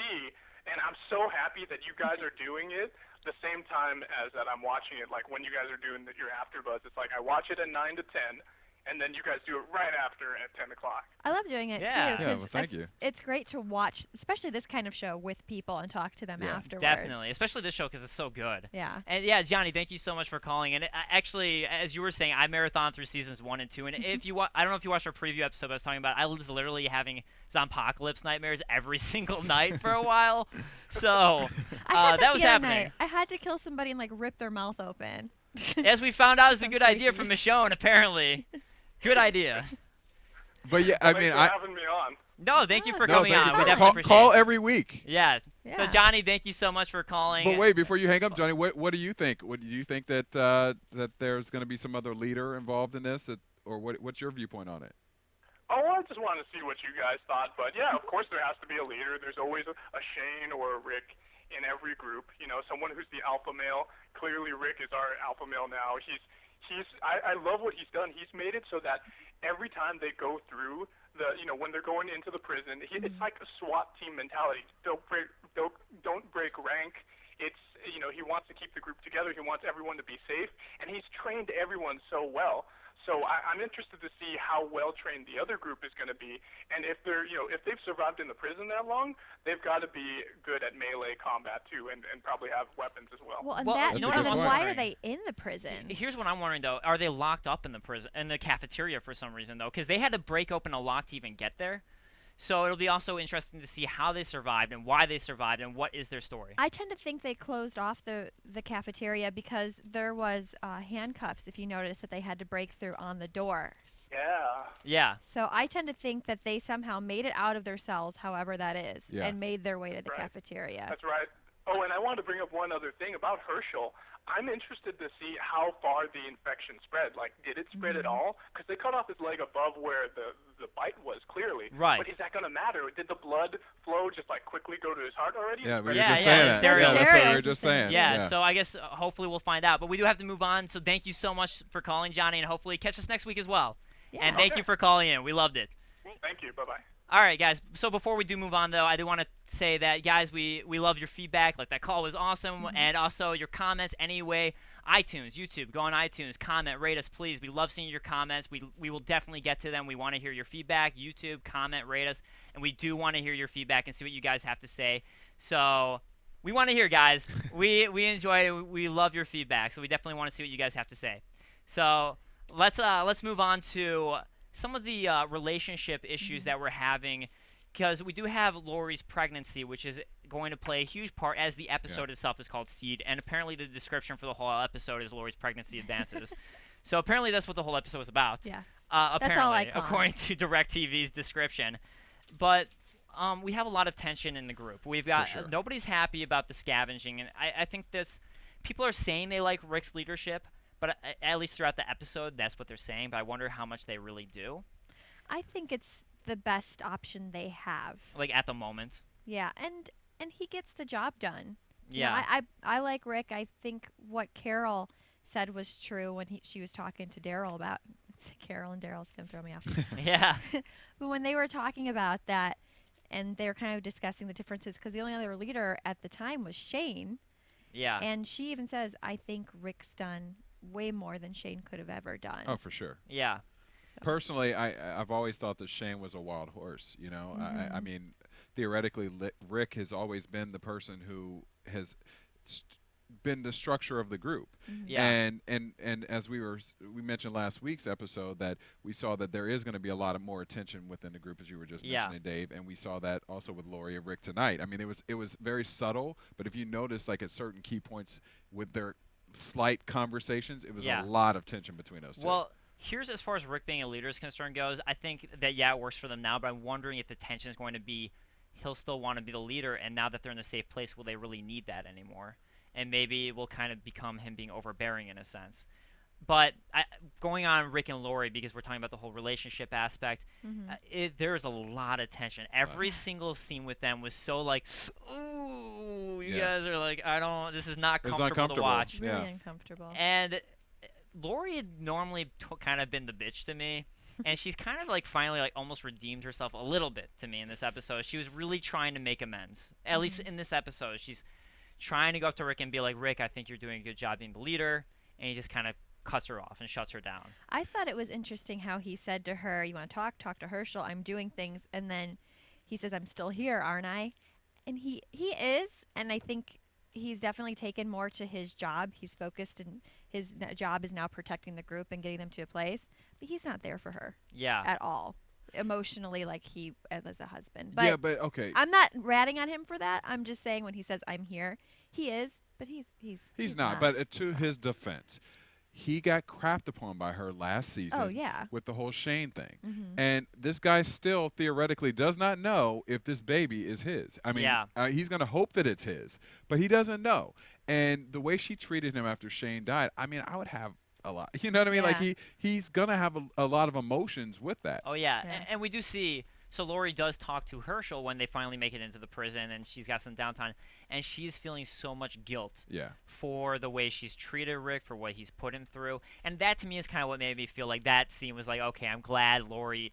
and I'm so happy that you guys are doing it the same time as that I'm watching it. Like when you guys are doing your AfterBuzz, it's like I watch it at 9 to 10. And then you guys do it right after at 10 o'clock.
I love doing it
Yeah.
too.
Yeah,
'cause
well, thank you.
It's great to watch, especially this kind of show with people and talk to them
Yeah.
afterwards.
Definitely, especially this show because it's so good.
Yeah.
And yeah, Johnny, thank you so much for calling. And actually, as you were saying, I marathon through seasons 1 and 2. And if you I don't know if you watched our preview episode I was talking about, I was literally having Zompocalypse nightmares every single night for a while. So
I had
that was
the other
happening.
night. I had to kill somebody and like rip their mouth open.
As we found out, it's a
Sounds
good idea
freaky.
from Michonne, apparently. Good idea.
But yeah, I
Thanks
mean,
for having me on.
No, thank you for
no,
coming
thank
on.
you
We
for-
definitely
call,
appreciate
call
it.
every week.
Yeah. So
Yeah.
Johnny, thank you so much for calling.
But wait, before you hang up,
It's
Johnny, what do you think? What do you think that that there's going to be some other leader involved in this, or what's your viewpoint on it?
Oh, I just wanted to see what you guys thought. But yeah, of course there has to be a leader. There's always a Shane or a Rick in every group. Someone who's the alpha male. Clearly Rick is our alpha male now. I love what he's done. He's made it so that every time they go through when they're going into the prison, it's like a SWAT team mentality. Don't break rank. It's he wants to keep the group together. He wants everyone to be safe, and he's trained everyone so well. So I'm interested to see how well trained the other group is going to be, and if they're if they've survived in the prison that long, they've got to be good at melee combat too, and probably have weapons as well.
Well, and
Well,
that,
you
know
what
and
I'm
then
also
why are
wondering?
they in the prison?
Here's what I'm wondering though: are they locked up in the prison, in the cafeteria for some reason though? Because they had to break open a lock to even get there. So it'll be also interesting to see how they survived and why they survived and what is their story.
I tend to think they closed off the cafeteria because there was handcuffs, if you notice, that they had to break through on the doors.
Yeah.
Yeah.
So I tend to think that they somehow made it out of their cells, however that is,
Yeah.
and made their way to the
Right.
cafeteria.
That's right. Oh, and I wanted to bring up one other thing about Hershel. I'm interested to see how far the infection spread. Like, did it spread at all? Because they cut off his leg above where the bite was, clearly.
Right.
But is that going to matter? Did the blood flow just, like, quickly go to his heart already?
Yeah, we were
Yeah,
just
yeah,
saying
it's
that.
Derrial.
Yeah, that's what we
Derrial
were just
was saying.
saying.
Yeah, so I guess hopefully we'll find out. But we do have to move on. So thank you so much for calling, Johnny, and hopefully catch us next week as well.
Yeah.
And thank you for calling in. We loved it.
Thank you. Bye-bye.
All right, guys. So before we do move on, though, I do want to say that, guys, we love your feedback. Like, that call was awesome. And also your comments anyway. iTunes, YouTube, go on iTunes, comment, rate us, please. We love seeing your comments. We will definitely get to them. We want to hear your feedback. YouTube, comment, rate us. And we do want to hear your feedback and see what you guys have to say. So we want to hear, guys. we enjoy it. We love your feedback. So we definitely want to see what you guys have to say. So let's move on to some of the relationship issues that we're having, because we do have Lori's pregnancy, which is going to play a huge part, as the episode itself is called Seed, and apparently the description for the whole episode is Lori's pregnancy advances. So apparently that's what the whole episode was about.
Yes.
Apparently,
That's all I call
according to DirecTV's description. But we have a lot of tension in the group. We've got
For sure.
nobody's happy about the scavenging, and I think this people are saying they like Rick's leadership, but at least throughout the episode, that's what they're saying. But I wonder how much they really do.
I think it's the best option they have.
Like, at the moment.
Yeah, and he gets the job done. You
Yeah.
know, I like Rick. I think what Carole said was true when she was talking to Derrial about Carole and Daryl's gonna throw me off.
Yeah.
But when they were talking about that, and they were kind of discussing the differences, because the only other leader at the time was Shane,
Yeah.
and she even says, "I think Rick's done way more than Shane could have ever done."
Oh, for sure.
Yeah.
Personally, I've always thought that Shane was a wild horse. You know, I mean, theoretically, Rick has always been the person who has been the structure of the group.
Yeah.
And as we mentioned last week's episode, that we saw that there is going to be a lot of more attention within the group, as you were just mentioning, Dave, and we saw that also with Lori and Rick tonight. I mean, it was very subtle, but if you notice, like, at certain key points with their slight conversations, it was a lot of tension between those two.
Well, here's, as far as Rick being a leader is concerned goes, I think that, it works for them now, but I'm wondering if the tension is going to be he'll still want to be the leader, and now that they're in a safe place, will they really need that anymore? And maybe it will kind of become him being overbearing in a sense. But going on Rick and Lori, because we're talking about the whole relationship aspect, there's a lot of tension. Every single scene with them was so like, ooh, you guys are like, this is not comfortable to watch.
Really uncomfortable.
And Lori had normally kind of been the bitch to me. And she's kind of like finally like almost redeemed herself a little bit to me in this episode. She was really trying to make amends. At least in this episode, she's trying to go up to Rick and be like, Rick, I think you're doing a good job being the leader. And he just kind of cuts her off and shuts her down.
I thought it was interesting how he said to her, "You want to talk to Hershel, I'm doing things." And then he says, "I'm still here, aren't I?" And he is, and I think he's definitely taken more to his job. He's focused, and his job is now protecting the group and getting them to a place. But he's not there for her at all, emotionally, like he as a husband. But
yeah, but okay.
I'm not ratting on him for that. I'm just saying when he says I'm here, he is, but he's
not. But to his defense, he got crapped upon by her last season.
Oh, yeah.
With the whole Shane thing, and this guy still theoretically does not know if this baby is his. I mean, he's gonna hope that it's his, but he doesn't know. And the way she treated him after Shane died, I mean, I would have a lot. You know what I mean? Like he's gonna have a lot of emotions with that.
Oh yeah. And we do see. So Lori does talk to Hershel when they finally make it into the prison, and she's got some downtime, and she's feeling so much guilt for the way she's treated Rick, for what he's put him through, and that to me is kind of what made me feel like that scene was like, okay, I'm glad Lori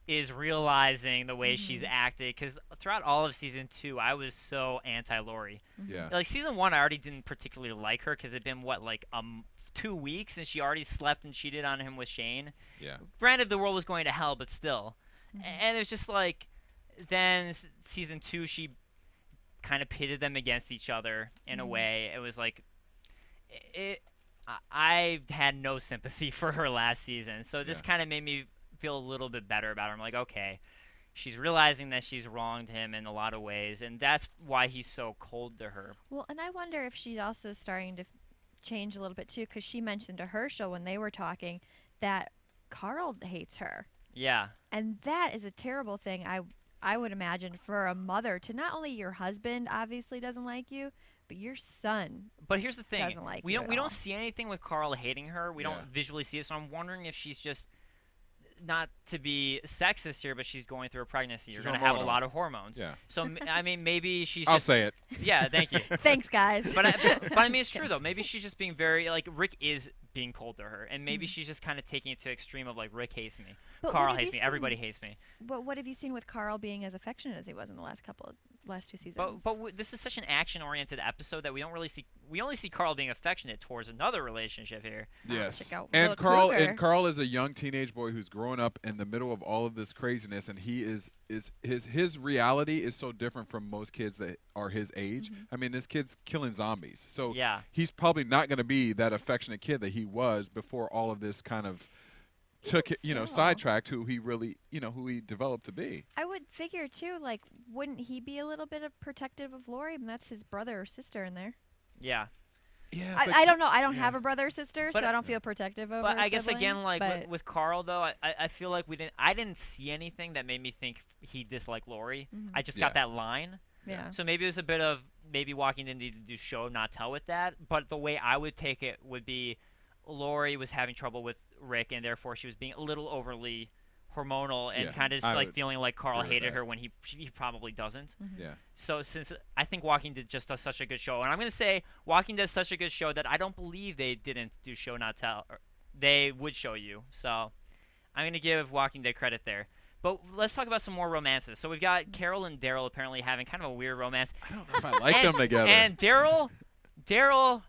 is realizing the way she's acted, because throughout all of season 2, I was so anti-Lori.
Yeah.
Like season 1, I already didn't particularly like her because it'd been 2 weeks and she already slept and cheated on him with Shane.
Yeah.
Granted, the world was going to hell, but still. And it was just like, then season 2, she kind of pitted them against each other in a way. It was like, I had no sympathy for her last season. So this kind of made me feel a little bit better about her. I'm like, okay, she's realizing that she's wronged him in a lot of ways, and that's why he's so cold to her.
Well, and I wonder if she's also starting to change a little bit too, because she mentioned to Hershel when they were talking that Carole hates her.
Yeah.
And that is a terrible thing. I would imagine, for a mother to not only your husband obviously doesn't like you, but your son.
But here's the thing:
doesn't like
we
you
don't
at
we
all.
don't see anything with Carole hating her. We
Yeah.
don't visually see it. So I'm wondering if she's just not to be sexist here, but she's going through a pregnancy. You're
She's
going to have a
hormonal.
lot of hormones.
Yeah.
So I mean, maybe she's
I'll
just.
say it.
Yeah, thank you.
Thanks, guys.
But I mean, it's true though. Maybe she's just being very like Rick is being cold to her, and maybe she's just kind of taking it to extreme of like Rick hates me,
But what
Carole
have
hates
you
me, everybody
seen-
hates me.
But what have you seen with Carl being as affectionate as he was in the last 2 seasons?
But this is such an action-oriented episode that we don't really see. We only see Carole being affectionate towards another relationship here.
Yes.
check out
And
Will
Carl
Kruger.
and Carl is a young teenage boy who's growing up in the middle of all of this craziness, and he is his reality is so different from most kids that are his age. I mean, this kid's killing zombies. So
Yeah.
he's probably not going to be that affectionate kid that he was before all of this kind of took
so.
sidetracked who he really who he developed to be.
I would figure too, like, wouldn't he be a little bit of protective of Lori? I mean, that's his brother or sister in there.
Yeah.
Yeah.
I don't know. I don't
yeah.
have a brother or sister,
But-
so I don't feel protective over.
But
a
I guess
sibling,
again, like
but
with Carl though, I feel like I didn't see anything that made me think he disliked Lori. I just got that line.
yeah.
So maybe it was a bit of maybe Walking Dead needed to do show not tell with that. But the way I would take it would be Lori was having trouble with Rick, and therefore she was being a little overly hormonal and
Yeah,
kind of
I
like
would
feeling like Carl
agree with
hated
that.
her when he probably doesn't.
Yeah.
So since I think Walking Dead just does such a good show, and I'm going to say Walking Dead is such a good show that I don't believe they didn't do show not tell. Or they would show you. So I'm going to give Walking Dead credit there. But let's talk about some more romances. So we've got Carole and Derrial apparently having kind of a weird romance.
I don't know if I like them together.
And Derrial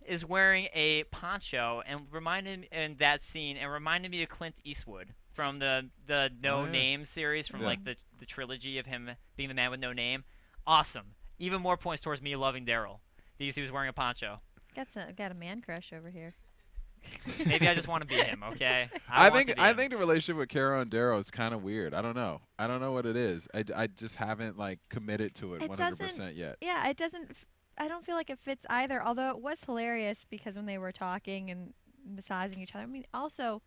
is wearing a poncho and reminded in that scene and reminded me of Clint Eastwood from the No
Oh, yeah.
Name series from
Yeah.
like the trilogy of him being the man with no name. Awesome. Even more points towards me loving Derrial because he was wearing a poncho.
Got a man crush over here.
Maybe I just want to be him, okay?
I
want
think
to be him.
the relationship with Carol and Darrow is kind of weird. I don't know what it is. I just haven't like committed to it
It
100% yet.
Yeah, it doesn't. I don't feel like it fits either. Although it was hilarious because when they were talking and massaging each other. I mean, also,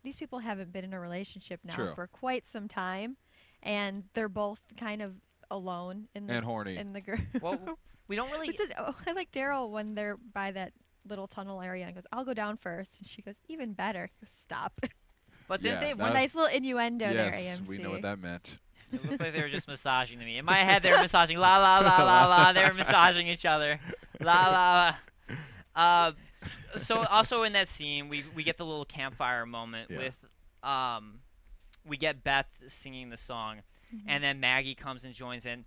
these people haven't been in a relationship now
True.
for quite some time, and they're both kind of alone in the
And horny.
in the group.
Well, we don't really.
I like Daryl when they're by that little tunnel area and goes, "I'll go down first," and she goes, "Even better." He goes, "Stop."
But didn't
Yeah,
they?
that
When
was-
Nice little innuendo there,
Yes,
AMC.
we know what that meant.
It looked like they were just massaging to me. In my head, they were massaging. La la la la la. They were massaging each other. La la la. So also in that scene, we get the little campfire moment
Yeah.
with, we get Beth singing the song, and then Maggie comes and joins in.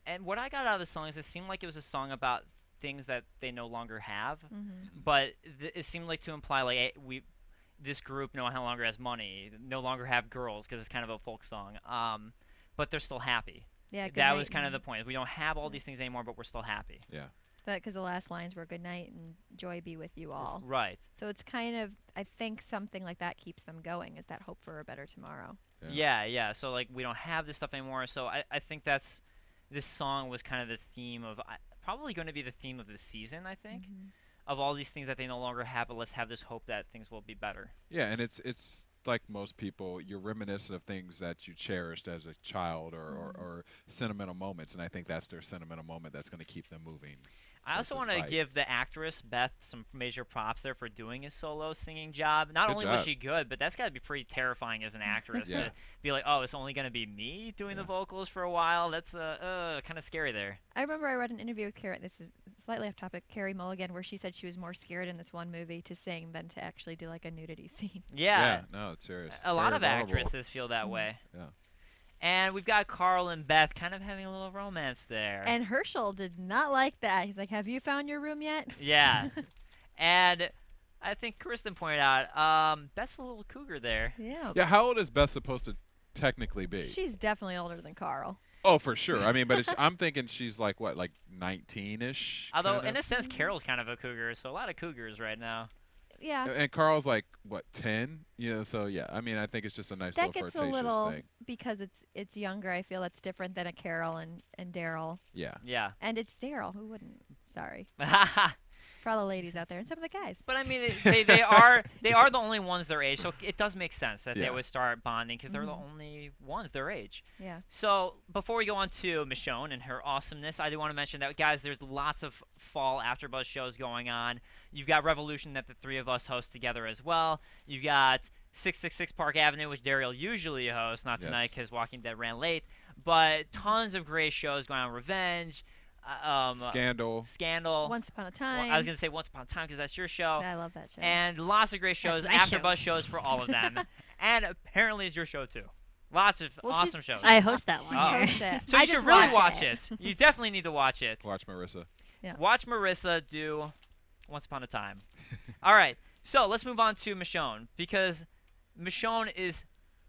And what I got out of the song is it seemed like it was a song about things that they no longer have, but it seemed like to imply like this group no longer has money, no longer have girls because it's kind of a folk song. But they're still happy.
Yeah, good
That
night
was kind of
and-
the point. We don't have all these things anymore, but we're still happy.
Yeah.
That because the last lines were "Good night and joy be with you all."
Right.
So it's kind of, I think something like that keeps them going. Is that hope for a better tomorrow?
Yeah. So like we don't have this stuff anymore. So I think this song was kind of the theme of probably going to be the theme of the season. I think of all these things that they no longer have, but let's have this hope that things will be better.
Yeah, and it's like most people, you're reminiscent of things that you cherished as a child or sentimental moments, and I think that's their sentimental moment that's going to keep them moving.
I also
towards
want
this
to
fight.
give the actress Beth some major props there for doing a solo singing job. Not
Good
only was
job.
she good, but that's got to be pretty terrifying as an actress
Yeah.
to be like, oh, it's only going to be me doing the vocals for a while. That's kind of scary there.
I remember I read an interview with Carrie. This is slightly off topic. Carrie Mulligan, where she said she was more scared in this one movie to sing than to actually do like a nudity scene.
Yeah.
No, it's serious.
A lot
Very
of
vulnerable.
actresses feel that way.
Yeah.
And we've got Carl and Beth kind of having a little romance there.
And Hershel did not like that. He's like, "Have you found your room yet?"
Yeah. And I think Kristin pointed out, Beth's a little cougar there.
Yeah.
Yeah, how old is Beth supposed to technically be?
She's definitely older than Carl.
Oh, for sure. I mean, but I'm thinking she's like what, like 19-ish?
Although,
kinda?
in a sense, Carol's kind of a cougar, so a lot of cougars right now.
Yeah.
And Carl's like what, 10? You know, so yeah. I mean, I think it's just a nice
That
little
gets a
flirtatious
little
thing.
because it's younger. I feel that's different than a Carol and Daryl.
Yeah.
Yeah.
And it's Daryl. Who wouldn't? Sorry. For all the ladies out there and some of the guys.
But I mean, they are the only ones their age, so it does make sense that they
Yeah.
would start bonding because they're the only ones their age.
Yeah.
So before we go on to Michonne and her awesomeness, I do want to mention that, guys, there's lots of fall AfterBuzz shows going on. You've got Revolution that the three of us host together as well. You've got 666 Park Avenue, which Derrial usually hosts, not tonight because Walking Dead ran late. But tons of great shows going on. Revenge. Scandal.
Once Upon a Time.
Well, I was going to say Once Upon a Time because that's your show.
I love that show.
And lots of great shows,
That's my
AfterBuzz shows for all of them. And apparently it's your show too. Lots of awesome shows.
I host that
She's
one.
host it.
So
I
you
just
should really
watch
watch it. You definitely need to watch it.
Watch Marissa.
Yeah.
Watch Marissa do Once Upon a Time. All right. So let's move on to Michonne because Michonne is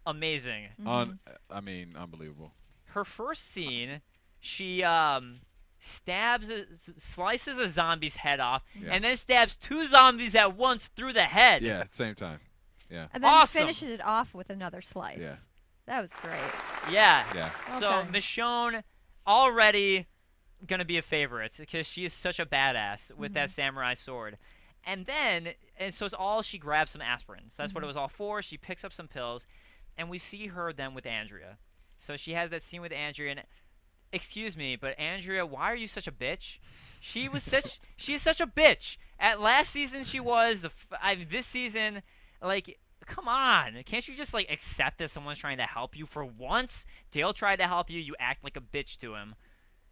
amazing.
Unbelievable.
Her first scene, she slices a zombie's head off, and then stabs 2 zombies at once through the head.
Yeah, at the same time. Yeah.
And then
Awesome.
finishes it off with another slice.
Yeah.
That was great.
Yeah.
Yeah.
Well
So
done.
Michonne already gonna be a favorite because she is such a badass with that samurai sword. And so it's all she grabs some aspirins. That's what it was all for. She picks up some pills, and we see her then with Andrea. So she has that scene with Andrea, and excuse me, but Andrea, why are you such a bitch? She's such a bitch. At last season she was. This season, like, come on. Can't you just, like, accept that someone's trying to help you for once? Dale tried to help you. You act like a bitch to him.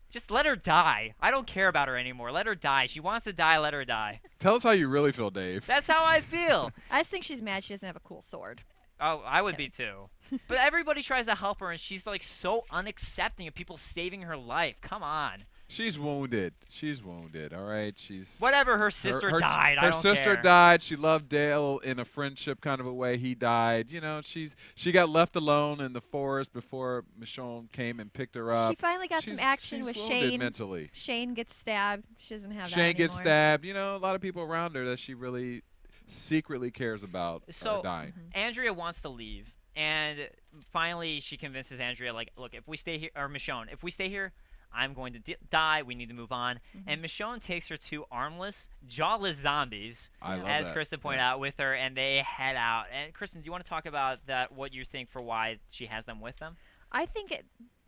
Just let her die. I don't care about her anymore. Let her die. She wants to die. Let her die.
Tell us how you really feel, Dave.
That's how I feel.
I just think she's mad she doesn't have a cool sword.
Oh, I would be too. But everybody tries to help her, and she's, like, so unaccepting of people saving her life. Come on.
She's wounded. She's wounded. All right. She's
Whatever. Her sister died. I
Her
don't
sister
care.
died. She loved Dale in a friendship kind of a way. He died. You know, she got left alone in the forest before Michonne came and picked her up.
She finally got some action
she's
with
wounded
Shane.
mentally.
Shane gets stabbed. She doesn't have that
Shane gets
anymore.
stabbed. You know, a lot of people around her that she really secretly cares about are dying.
Andrea wants to leave, and finally she convinces Andrea, like, look, if we stay here, or Michonne, if we stay here, I'm going to die. We need to move on. And Michonne takes her 2 armless, jawless zombies,
I love
as
that.
Kristin pointed out, with her, and they head out. And Kristin, do you want to talk about that? What you think for why she has them with them?
I think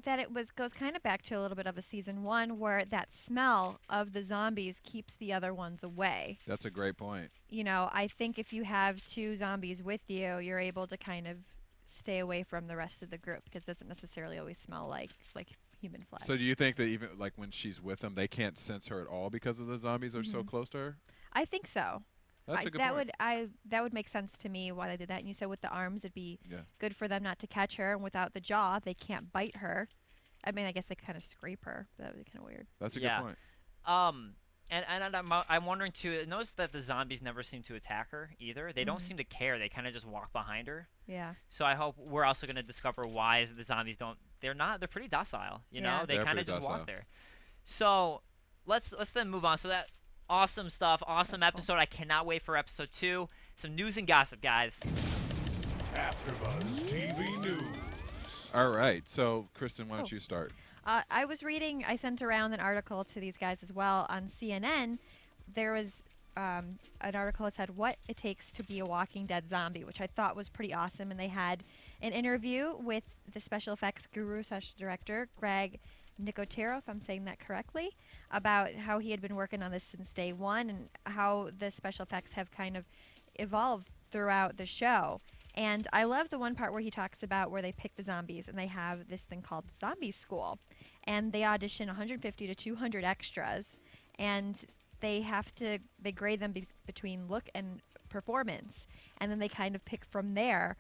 that it goes kind of back to a little bit of a season 1 where that smell of the zombies keeps the other ones away.
That's a great point.
You know, I think if you have 2 zombies with you, you're able to kind of stay away from the rest of the group because it doesn't necessarily always smell like human flesh.
So do you think that even like when she's with them, they can't sense her at all because of the zombies are so close to her?
I think so.
That's a good
that
point.
that would make sense to me why they did that. And you said with the arms, it'd be
Yeah.
good for them not to catch her, and without the jaw, they can't bite her. I mean, I guess they kind of scrape her. That would be kind of weird.
That's a
Yeah.
good point.
And I'm wondering too. Notice that the zombies never seem to attack her either. They don't seem to care. They kind of just walk behind her.
Yeah.
So I hope we're also going to discover why is the zombies don't. They're pretty docile. You
Yeah.
know, they
They're
kind of
pretty
just walk
docile.
there. So let's then move on. So that awesome stuff, awesome
That's cool.
episode. I cannot wait for episode 2. Some news and gossip, guys.
AfterBuzz TV News.
All right. So, Kristin, why don't you start?
I was reading, I sent around an article to these guys as well on CNN. There was an article that said what it takes to be a Walking Dead zombie, which I thought was pretty awesome. And they had an interview with the special effects guru / director, Greg Nicotero, if I'm saying that correctly, about how he had been working on this since day 1 and how the special effects have kind of evolved throughout the show. And I love the one part where he talks about where they pick the zombies and they have this thing called zombie school. And they audition 150 to 200 extras. And they grade them between look and performance. And then they kind of pick from there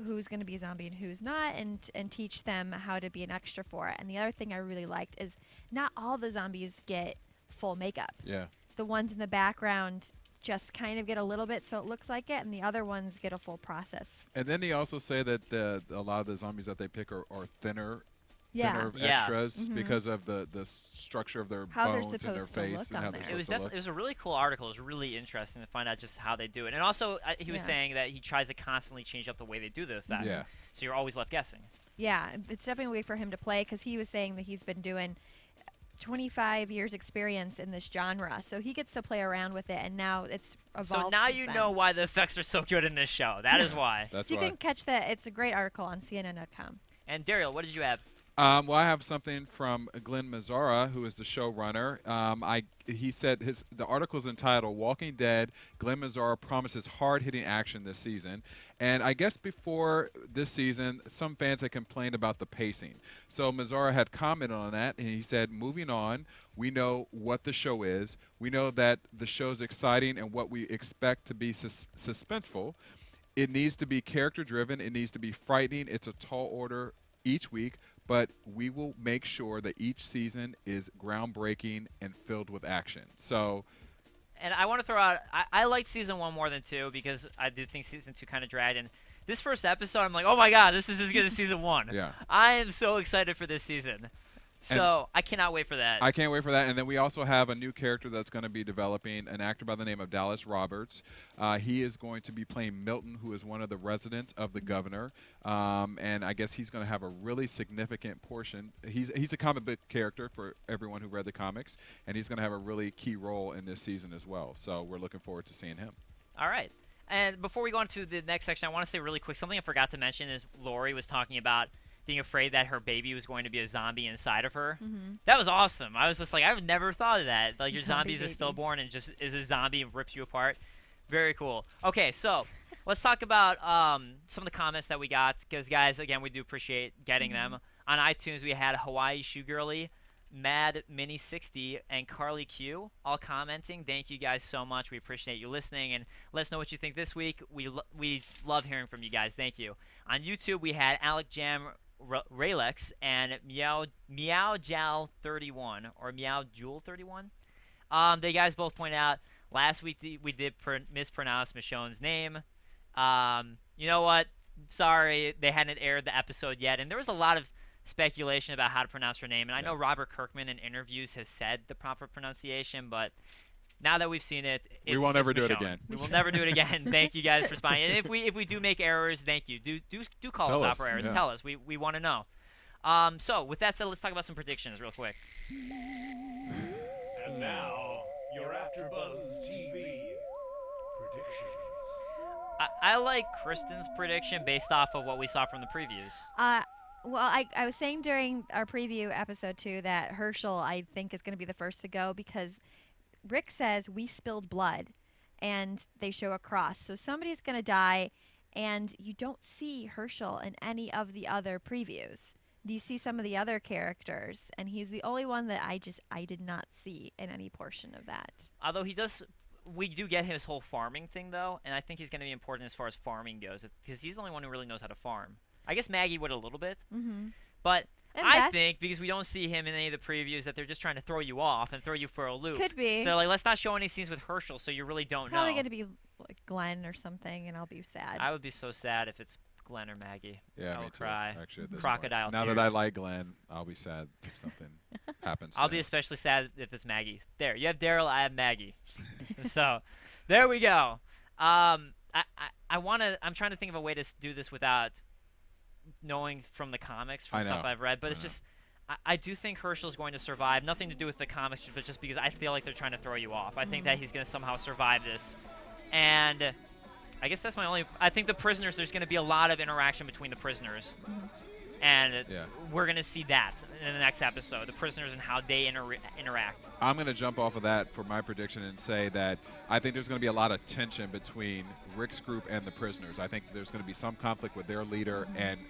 who's going to be a zombie and who's not, and teach them how to be an extra for it. And the other thing I really liked is not all the zombies get full makeup.
Yeah.
The ones in the background just kind of get a little bit so it looks like it, and the other ones get a full process.
And then they also say that a lot of the zombies that they pick are thinner
Yeah.
Yeah.
extras
Mhm.
because of the structure of their
How they're
bones and their
supposed to
face
look
and
on
how
there.
they're
It was
supposed to look.
it was a really cool article. It was really interesting to find out just how they do it. And also, he was
Yeah.
saying that he tries to constantly change up the way they do the effects.
Yeah.
So you're always left guessing.
Yeah, it's definitely a way for him to play because he was saying that he's been doing 25 years experience in this genre, so he gets to play around with it, and now it's evolved.
So now
since
you
then.
know why the effects are so good in this show. That is why.
That's
So you
why.
can catch that. It's a great article on CNN.com.
And Derrial, what did you have?
Well, I have something from Glenn Mazzara, who is the showrunner. He said the article is entitled "Walking Dead." Glenn Mazzara promises hard-hitting action this season, and I guess before this season, some fans had complained about the pacing. So Mazzara had commented on that, and he said, "Moving on, we know what the show is. We know that the show's exciting and what we expect to be suspenseful. It needs to be character-driven. It needs to be frightening. It's a tall order each week." But we will make sure that each season is groundbreaking and filled with action. So,
And I want to throw out, I liked season 1 more than 2 because I do think season 2 kind of dragged. And this first episode, I'm like, oh my god, this is as good as season 1.
yeah.
I am so excited for this season. So I cannot wait for that.
I can't wait for that. And then we also have a new character that's going to be developing, an actor by the name of Dallas Roberts. He is going to be playing Milton, who is one of the residents of the governor. And I guess he's going to have a really significant portion. He's a comic book character for everyone who read the comics, and he's going to have a really key role in this season as well. So we're looking forward to seeing him.
All right. And before we go on to the next section, I want to say really quick, something I forgot to mention is Lori was talking about being afraid that her baby was going to be a zombie inside of her. That was awesome. I was just like, I've never thought of that. Like, your zombie is a stillborn and just is a zombie and rips you apart. Very cool. Okay, so let's talk about some of the comments that we got, because, guys, again, we do appreciate getting them. On iTunes, we had Hawaii Shoe Girly, Mad Mini 60, and Carly Q all commenting. Thank you guys so much. We appreciate you listening, and let us know what you think this week. We love hearing from you guys. Thank you. On YouTube, we had Alec Jam Raylex and Meow Jal 31 or Meow Jewel 31. They guys both point out last week we did mispronounce Michonne's name. You know what? Sorry, they hadn't aired the episode yet, and there was a lot of speculation about how to pronounce her name. And I know Robert Kirkman in interviews has said the proper pronunciation, but now that we've seen it,
we won't ever do it
Michonne.
again.
We will never do it again. Thank you guys for spying. And if we do make errors, thank you. Do call us out for errors.
Yeah.
Tell us. We want to know. So with that said, let's talk about some predictions real quick.
And now, your AfterBuzz TV predictions.
I like Kristin's prediction based off of what we saw from the previews.
Well, I was saying during our preview episode 2 that Hershel, I think, is going to be the first to go because Rick says we spilled blood, and they show a cross. So somebody's going to die, and you don't see Hershel in any of the other previews. You see some of the other characters, and he's the only one that I did not see in any portion of that.
Although we do get his whole farming thing, though, and I think he's going to be important as far as farming goes, because he's the only one who really knows how to farm. I guess Maggie would a little bit, but
And
I
Beth.
think because we don't see him in any of the previews that they're just trying to throw you off and throw you for a loop.
Could be.
So like, let's not show any scenes with Hershel, so you really don't
It's probably
know.
going to be like Glenn or something, and I'll be sad.
I would be so sad if it's Glenn or Maggie.
Yeah,
I
me
will
too.
cry.
Actually, at this
Crocodile
point. Now
tears.
that I like Glenn, I'll be sad if something happens. to
I'll be
him.
especially sad if it's Maggie. There, you have Derrial, I have Maggie. So, there we go. I'm trying to think of a way to do this without knowing from the comics, from
I
stuff
know.
I've read, but it's just, I do think Hershel's going to survive. Nothing to do with the comics, but just because I feel like they're trying to throw you off. I think that he's going to somehow survive this. And I guess that's my only... I think the prisoners, there's going to be a lot of interaction between the prisoners. And we're going to see that in the next episode, the prisoners and how they interact.
I'm going to jump off of that for my prediction and say that I think there's going to be a lot of tension between Rick's group and the prisoners. I think there's going to be some conflict with their leader and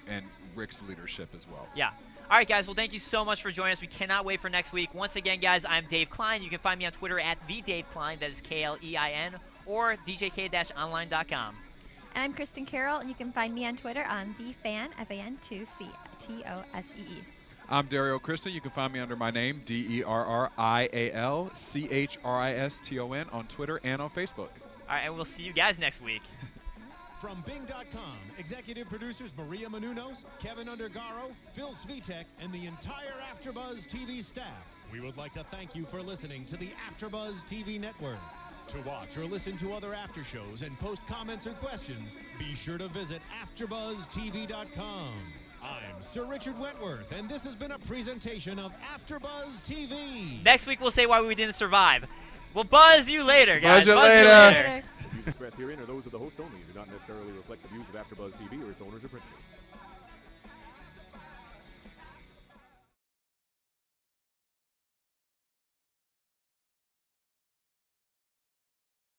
Rick's leadership as well.
Yeah. All right, guys. Well, thank you so much for joining us. We cannot wait for next week. Once again, guys, I'm Dave Klein. You can find me on Twitter at @TheDaveKlein. That is Klein, or djk-online.com.
And I'm Kristin Carole, and you can find me on Twitter on TheFan, FAN2CTOSEE.
I'm Derrial Christon. You can find me under my name, DerrialChriston, on Twitter and on Facebook.
All right, and we'll see you guys next week.
From Bing.com, executive producers Maria Menounos, Kevin Undergaro, Phil Svitek, and the entire AfterBuzz TV staff, we would like to thank you for listening to the AfterBuzz TV network. To watch or listen to other after shows and post comments or questions, be sure to visit AfterBuzzTV.com. I'm Sir Richard Wentworth, and this has been a presentation of AfterBuzz TV.
Next week we'll say why we didn't survive. We'll buzz you later, guys.
Buzz you later.
The views expressed herein are those of the hosts only and do not necessarily reflect the views of AfterBuzz TV or its owners or principals.